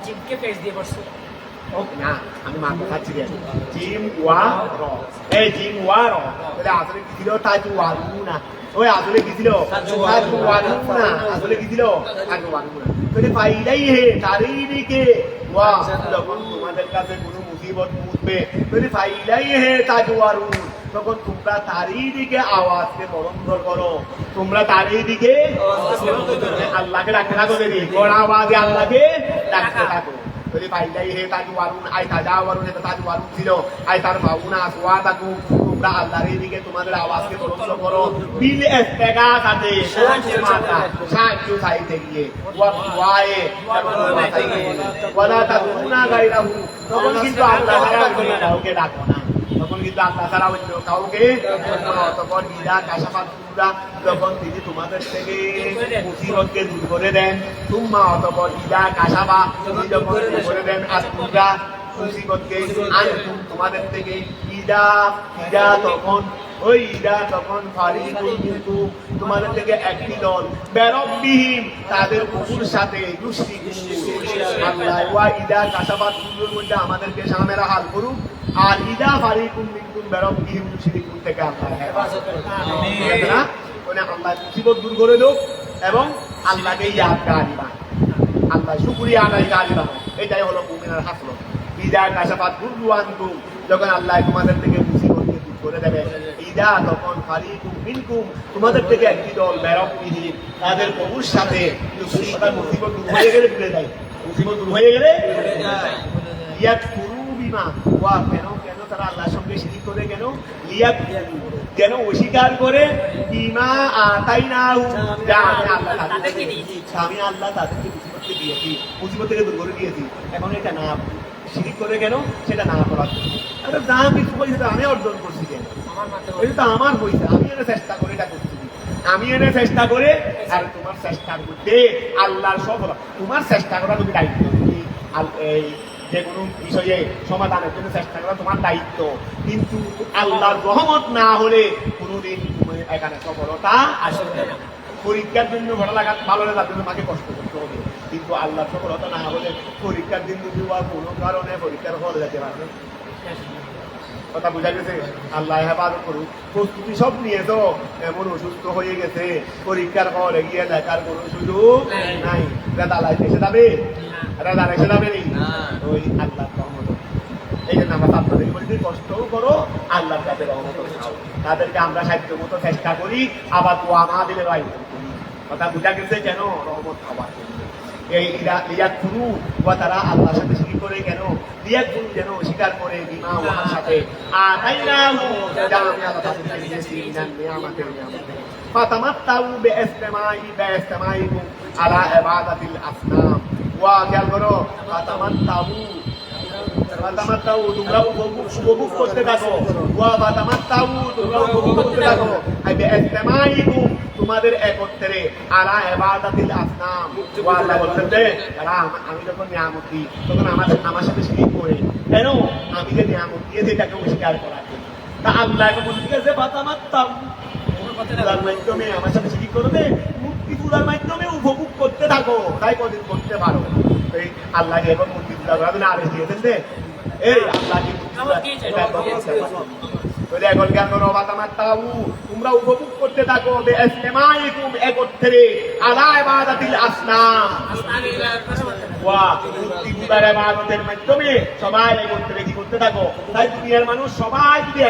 জিমকে ফেস দিয়ে বসছে
না আমি মাথা খাচ্ছি জিম ওয়া র, এই জিম ওয়া র তাহলে আসলে কি ছিল তাজু ওয়ারুনা, ওই আসলে কি ছিল তাজু ওয়ারুনা, আসলে কি ছিল তাজু ওয়ারুনা, তাহলে ফাইলাই হে চারিদিকে ওয়া, যখন তোমাদের কাছে কোনো মুসিবত উঠবে তাহলে ফাইলাই হে তাজু ওয়ারুন, তখন তোমরা তারই দিকে আওয়াজকে বরন্দর করো, তোমরা তারই দিকে আল্লাহকে ডাকতে থাকো, দেরি কোন আওয়াজে আল্লাহকে ডাকতে থাকো, যদি পাইলাই হে তাজু ওয়ারুন আই তাজা ওয়ারুন, এটা তাজু ওয়ারুন ছিল আই তার ফাউনা আসওয়াতাকুম, তোমরা আল্লাহর দিকে তোমাদের আওয়াজকে বরন্দর করো, বিল ইস্তিগাসাতে সাহায্য চাইতে গিয়ে, ওয়া ওয়ায়ে ওয়ালা তাকুনা গায়রাহু, তখন কিন্তু আল্লাহ ছাড়া কাউকে ডাকো না, তখন কিন্তু আল্লাহ ছাড়া অন্য কাউকে, তখন ইদা কাশাফাত কুরা, যখন তিনি তোমাদের থেকে মুসিবতকে দূর করে দেন, তুম্মা অতঃপর ইদা কাশাফা, তিনি যখন দূর করে দেন আসকুরা মুসিবতকে, আনতুম তোমাদের থেকে, ইদা ইদা তখন ওই ইদা তখন ফারিকুন মিনকুম তোমাদের থেকে একটি দল, বেরব্বিহিম তাদের প্রভুর সাথে ইউশরিকুন, আল্লাহ ওয়া ইদা কাশাফাত কুরার মধ্যে আমাদেরকে সামেরা হাল করুন, আর ইদা ফারিকুম মিনকুম বিরাব্বিহিম ইউশরিকুন থেকে আল্লাহ হেফাজত করুন, ঠিক না, মানে আল্লাহ মুসিবত দূর করে দেব এবং আল্লাহকে ইয়াদগারি বানায়, আল্লাহ শুকরিয়া আদায়কারী বানায়, এটাই হলো মুমিনের হাসল। ইদা কাশাফাত কুরআনকুম, যখন আল্লাহ তোমাদের থেকে মুসিবতকে দূর করে দেবে, ইদা তখন ফারিকুম মিনকুম তোমাদের থেকে একটি দল, বিরাব্বিহিম তাদের প্রভুর সাথে ইউশরিকুন, মুসিবত দূর হয়ে গেলে ভুলে যায়, মুসিবত দূর হয়ে গেলে ভুলে যায়, ইয়াকফুরু বিমা ওয়া, কেন তারা আল্লাহর সঙ্গে শিরিক করে, কেন কেন অস্বীকার করে, বিমা আতাইনাহু, যা আমি আল্লাহ তাদেরকে মুসিবতকে দিয়েছি, মুসিবত থেকে দূর করে দিয়েছি, এখন এটা না শিরিক করে কেন, সেটা না করার জন্য, আরে যা কিছু পয়সা আমি অর্জন করছি কেন, এটা তো আমার পয়সা, আমি এনে চেষ্টা করে এটা করছি, আমি এনে চেষ্টা করে, আর তোমার চেষ্টার মধ্যে আল্লাহর সফল, তোমার চেষ্টা করা তুমি দায়িত্ব, তুমি এই যে কোনো বিষয়ে সমাধানের জন্য চেষ্টা করা তোমার দায়িত্ব, কিন্তু আল্লাহর রহমত না হলে কোনোদিন এখানে সফলতা আসবে না, পরীক্ষার জন্য ভালো লাগার জন্য তোমাকে কষ্ট করতে হবে, কিন্তু আল্লাহর সফলতা না হলে পরীক্ষার দিন তুমি কোনো কারণে পরীক্ষার হলে যেতে পারবে, কথা বোঝা গেছে, আল্লাহ হেফাজত করুক, প্রস্তুতি সব নিয়েছ, এমন অসুস্থ হয়ে গেছে, পরীক্ষার হলে গিয়ে দেখার কোনো সুযোগ নাই, রেদালাই এসে যাবে, রেদার এসে যাবে নি, ওই আল্লাহর রহমত, এই জন্য আমরা আপনাদের বলি কষ্টও করো, আল্লাহর কাছে রহমত চাও, তাদেরকে আমরা সাহায্য মতো চেষ্টা করি, আবার দোয়া না দিলে ভাই, কথা বোঝা গেছে, কেন রহমত খাবার এই ইয়াকফুরু ওয়া, তারা আল্লাহর সাথে শিরক করে কেন, ইয়াকফুরু যেন অস্বীকার করে, বিমা ওয়ার সাথে আতাইনাহু, যা আমি আল্লাহ তাদেরকে দিয়েছি, মিনান নিয়ামাতের নিয়ামত, ফাতামাত্তাউ বিইসতিমাইকুম আলা ইবাদাতিল আসনাম, ওয়া খেয়াল করো, ফাতামাত্তাউ তোমরা উপভোগ করতে থাকো, ওয়া ফাতামাত্তাউ তোমরা উপভোগ করতে থাকো, বিইসতিমাইকুম তোমাদের একত্রে, আলা ইবাদাতিল আসনাম, ওয়া আল্লাহ বলছেন যে তারা আমি যখন নিয়ামত দিই তখন আমার সাথে শিরক করে, কেন আমি যে নিয়ামত দিয়েছি এটাকে অস্বীকার করার জন্য, তা আল্লাহকে বলতে গেছে ফাতামাত্তাউ, পূজার মাধ্যমে আমার সাথে শিরক করবে, মূর্তি পূজার মাধ্যমে উপভোগ করতে থাকো, তাই কদিন করতে পারো, এই আল্লাহকে এখন মূর্তি পূজা করার জন্য আদেশ দিয়েছেন যে এই আল্লাহ কি
আমার কি চাই?
বলে এখন জ্ঞান করো বাতামাত্তাউ তোমরা উপভোগ করতে থাকো বিইসতিমাইকুম একত্রে আলা ইবাদাতিল আসনাম মূর্তি পূজার ইবাদতের মাধ্যমে সবাই একত্রে কি করতে থাকো তাই দুনিয়ার মানুষ সবাই যদি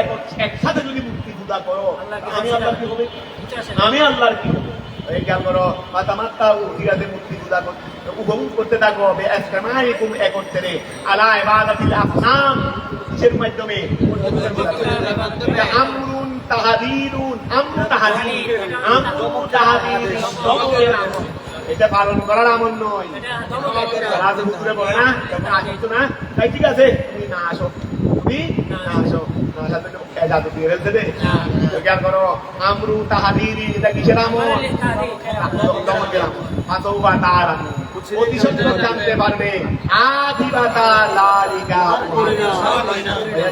একসাথে যদি মূর্তি পূজা করো আমি আল্লাহর কি হবে আমি আল্লাহর কি হবে এই জ্ঞান করো বাতামাত্তাউ ইরাদে মূর্তি পূজা উপভোগ করতে থাকো বিইসতিমাইকুম একত্রে আলা ইবাদাতিল আসনাম কিসের মাধ্যমে আমরুন তাহাদিরুন আমরু তাহাদির এটা পালন করার আমল নয় রাজপুরে বলে না আসতো না তাই ঠিক আছে তুমি না আসো তুমি না আসো না আসাতে জাদু দিয়ে ফেলতে দে জ্ঞান করো আমরু তাহাদিরি এটা কিসের আমল গেলাম আতৌবা তার প্রতিশোধ জানতে পারবে আদিবাতা লালিকা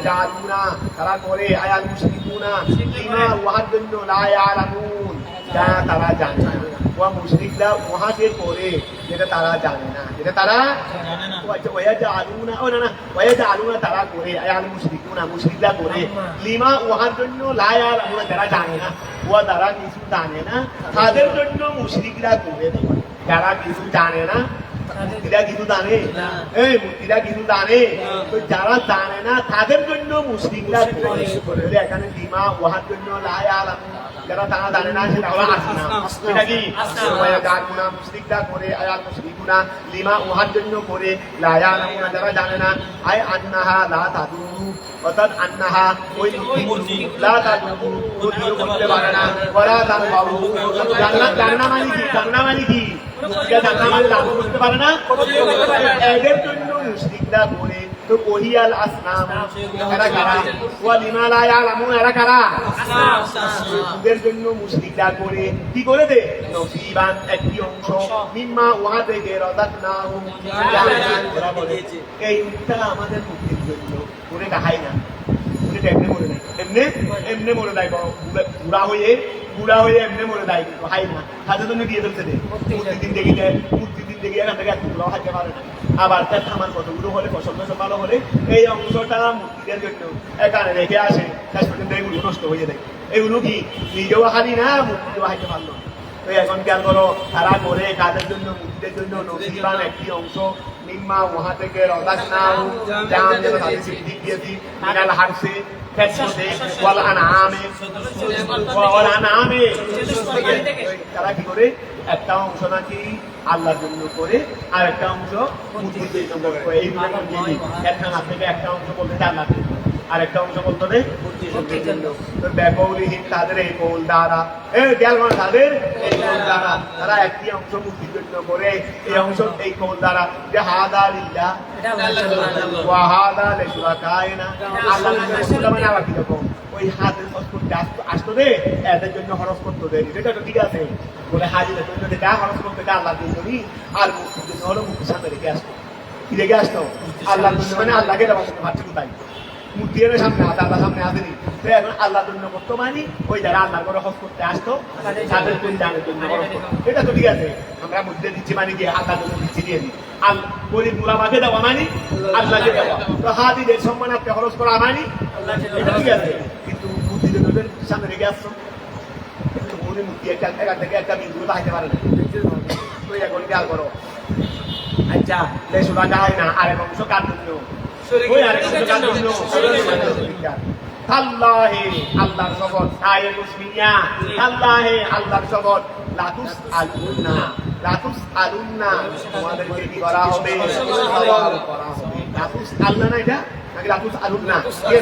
জাদুনা তারা করে আয়াল মুশরিকুনা লিমা ওয়াহার জন্য লা ইয়ালামুন যা তারা জানে না ওয়া মুশরিকরা ওয়াহাকে করে যেটা তারা জানে না যেটা তারা ওয়াজালুনা ও না ওয়াজালুনা তারা করে আয়াল মুশরিকুনা মুশরিকরা করে লিমা ওয়াহার জন্য লা ইয়ালামুন যারা জানে না ওয়া তারা কিছু জানে না তাদের জন্য মুশরিকরা করে যারা কিছু জানে না মূর্তিরা কিছু জানে এই মূর্তিরা কিছু জানে তো যারা জানে না তাদের জন্য মুশরিকরা করে এখানে লিমা ওয়াহার জন্য লা ইয়ালামুন যারা তারা জানে না সেটা হলো আসনাম এটা কি ওয়াজালুনা মুশরিকরা করে আয়াল মুশরিকুনা লিমা ওয়াহার জন্য করে লা ইয়ালামুন যারা জানে না আই আন্নাহা লা তাদুরু অর্থাৎ আন্নাহা ওই মূর্তি লা তাদুরু ওই করতে পারে না ওয়ালা তানফাউ জান্নাত মানে কি এটা জান্নাত মানে লাভ করতে পারে না এদের জন্য মুশরিকরা করে তো ওহিয়াল আসনাম এরা কারা ওয়া লিমা লা ইয়ালামুন এরা কারা এদের জন্য মুশরিকরা করে কি করে দে নসিবান একটি অংশ মিম্মা ওয়া থেকে রাদাতনাহুম ওরা বলে এইটা আমাদের মুক্তির জন্য করে দেখাই না করে এমনি মরে নাই এমনি মরে নাই বুড়া হয়ে এমনি মরে নাই হাই না হাতে জন্য দিয়ে ফেলতে দে প্রতিদিন দেখি এখান থেকে টুকরাও হাইতে পারে না আবার তার থামার কতগুলো হলে ফসল ভালো হলে এই অংশটা মূর্তিদের জন্য এখানে রেখে আসে শেষ পর্যন্ত এগুলো নষ্ট হয়ে যায় এগুলো কি নিজেও হারি না মূর্তিও হাইতে পারলো তো এখন খেয়াল করো তারা করে কাদের জন্য মূর্তিদের জন্য নসিবান একটি অংশ মিম্মা ওহা থেকে রাদাতনাহুম জাম যেন তাদের সিদ্ধি দিয়েছি মিনাল হারসে ওয়াল আনআমে তারা কি করে একটা অংশ নাকি আল্লাহর জন্য করে আর একটা অংশ মূর্তিদের জন্য করে এইগুলো একটা না থেকে একটা অংশ বলতে আল্লাহর জন্য আর একটা অংশ বলতে হবে মূর্তির জন্য তো ব্যাকৌলিহীন তাদের এই কৌল দ্বারা তাদের এই কৌল দ্বারা তারা একটি অংশ মূর্তির জন্য করে এই অংশ এই কৌল দ্বারা যে হাদা লিল্লাহ ওয়া হাদা লিশুরাকাইনা আল্লাহ মানে আবার কি রকম ওই হাতের খরচ করতে আসতো দে এদের জন্য খরচ করতে দে এটা তো ঠিক আছে বলে হাজির জন্য যা খরচ করতে দে আল্লাহর জন্য আর মুক্তির জন্য হলো মুক্তির সামনে রেখে আসতো কি রেখে আসতো আল্লাহর জন্য মানে আল্লাহকে ভাবছে কোথায় মূর্তি এনে সামনে আসে আল্লাহ সামনে আসেনি তো এখন আল্লাহর জন্য করতো মানে ওই যারা আল্লাহর করে হজ করতে আসতো তাদের কল্যাণের জন্য এটা তো ঠিক আছে আমরা মূর্তি দিচ্ছি মানে কি আল্লাহর জন্য দিচ্ছি দিয়ে দিই গরিব মুলামাকে দেওয়া মানে আল্লাহকে দেওয়া তো হাজিদের সম্মানার্থে খরচ করা মানে এটা ঠিক আছে কিন্তু মূর্তি জন্য সামনে রেখে আসছো উনি মূর্তি একটা থেকে একটা বিন্দু হাইতে পারে না তো এখন খেয়াল করো আচ্ছা লেসুরা যায় না আরেক অংশ কার জন্য আল্লাহে আল্লাহর শপথ আয়ে মুসলিমিয়া আল্লাহে আল্লাহর শপথ লাতুস আলুন্না তোমাদেরকে কি করা হবে সওয়াল করা হবে লাতুস আল্লাহ না এটা নাকি লাতুস আলুন্না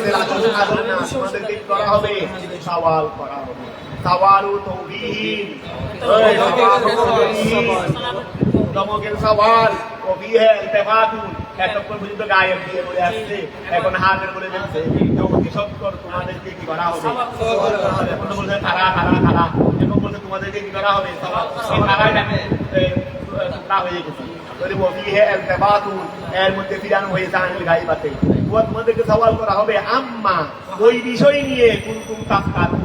লাতুস আলুন্না তোমাদেরকে কি করা হবে সওয়াল করা হবে সওয়ালু তাওবীহিন ওই দমকের সওয়াল ও বিহে ইলতিফাতুন এতক্ষণ পর্যন্ত গায়েব দিয়ে বলে আসছে এখন হাতের বলে দিচ্ছে জগতি সত্তর তোমাদেরকে কি করা হবে এখন বলছে তারা এখন বলছে তোমাদেরকে কি করা হবে তারা হয়ে গেছে এর মধ্যে ফিরানো হয়ে জানিল গাইবাতে তোমাদেরকে সওয়াল করা হবে আম্মা ওই বিষয় নিয়ে কুনতুম তাফকারুন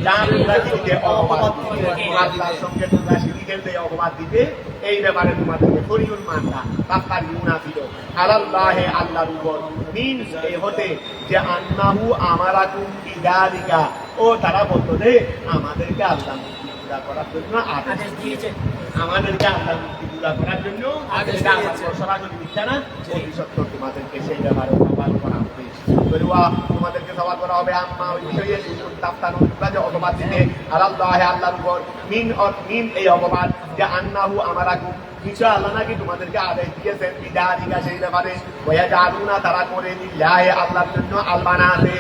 যা তোমরা শিরিকে অপবাদ দিবে, আল্লাহর সঙ্গে তোমরা শিরিকের যে অপবাদ দিবে, এই ব্যাপারে তোমাদেরকে ফরিউল মানলা তাফকার ইউনাফিল আলাল্লাহে আল্লাহর উপর মিনস এই হতে যে আন্নাহু আমারাকুম বিযালিকা ও তারা বলতো যে আমাদেরকে আল্লাহ মুক্তি পুরা করার জন্য আদেশ দিয়েছে, আমাদেরকে আল্লাহ মুক্তি পুরা করার জন্য আদেশ দিয়েছে। সরাসরি মিথ্যা না, অতি সত্য তোমাদেরকে সেই ব্যাপারে সওয়াল করা হবে, বলুয়া তোমাদেরকে সওয়াল করা হবে আম্মা ওই বিষয়ে তাফতানু তোমরা যে অপবাদ দিতে আলাল্লাহে আল্লাহর উপর মিন এই অপবাদ যে আন্নাহু আমারাকুম নিশ্চয় আল্লাহ নাকি তোমাদেরকে আদেশ দিয়েছেন বিযালিকা সেই ব্যাপারে ওয়া জালুনা তারা করে লিল্লাহি আল্লাহর জন্য আলবানাতে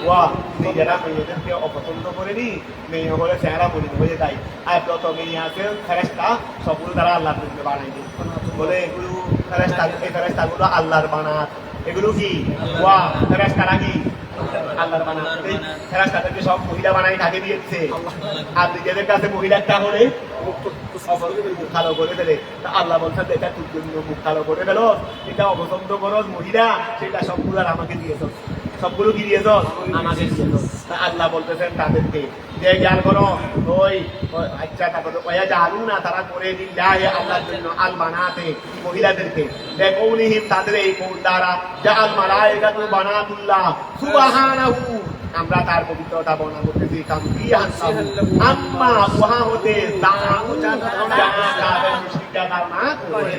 ওয়া নিজেরা মেয়েদেরকে অপছন্দ করেনি, মেয়ে হলে চেহারা মলিন হয়ে যায়, আর যত মেয়ে আছে ফেরেশতা সবগুলো তারা আল্লাহর জন্য বানাইবে, বলে এগুলো ফেরেশতা, এই ফেরেশতাগুলো আল্লাহর বানাত, এগুলো কি ওয়া ফেরেশতারা কি আল্লাহর বানাত, ফেরেশতাদেরকে সব মহিলা বানাই ঢাকে দিয়ে দিচ্ছে, আর নিজেদের কাছে মহিলাটা হলে মুখ কালো করে ফেলে, আল্লাহ বলছেন এটা তোর জন্য মুখ কালো করে ফেলো, এটা অপছন্দ করো মহিলা, সেটা সবগুলো আর আমাকে দিয়েছ, সবগুলো কি দিয়েছ আমাকে দিয়েছ। আল্লাহ বলতেছেন তাদেরকে যে জ্ঞান করো ওই আচ্ছা তারপরে ওয়া জালুনা তারা করে লিল্লাহি আল্লাহর জন্য আল বানাতে মহিলাদেরকে বেকৌলিহিম তাদের এই কৌল দ্বারা জাআল মালাইকাতু বানাতুল্লাহ সুবহানাহু আমরা তার পবিত্রতা বর্ণনা করতেছি কামবিয়ান আম্মা ওহা হতে তাদের মুশরিকরা ধারণা করে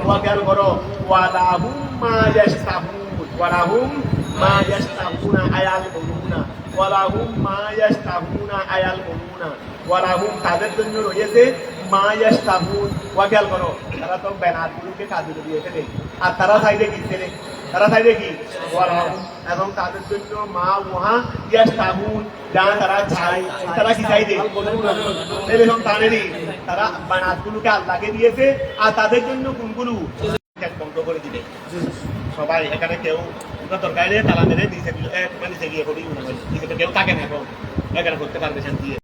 ওয়া জ্ঞান করো ওয়ালাহুম মা ইয়াশতাহুন ওয়ালাহুম মা ইয়াশতাহুনা আয়াল বলুনা ওয়ালাহুম মা ইয়াশতাহুনা আয়াল বলুনা ওয়ালাহুম তাদের জন্য রয়েছে মা ইয়াশতাহুন ওয়া জ্ঞান করো তারা তো বেনাতগুলোকে কাজে দিয়ে ফেলে, আর তারা সাইডে কি ফেলে, তারা চাইবে কি ওয়ালাহুম এবং তাদের জন্য মা ওহা ইয়াশতাহুন যা তারা চাই, তারা কি চাইবে এরকম তাদেরই তারা বানাতগুলোকে আল্লাহকে দিয়েছে, আর তাদের জন্য কোনগুলো বন্ধ করে দিবে। সবাই এখানে কেউ দরকার তালা মেরে নিচে গিয়ে পড়ি, কেউ থাকে না এখন এখানে করতে পারবে শান্তি।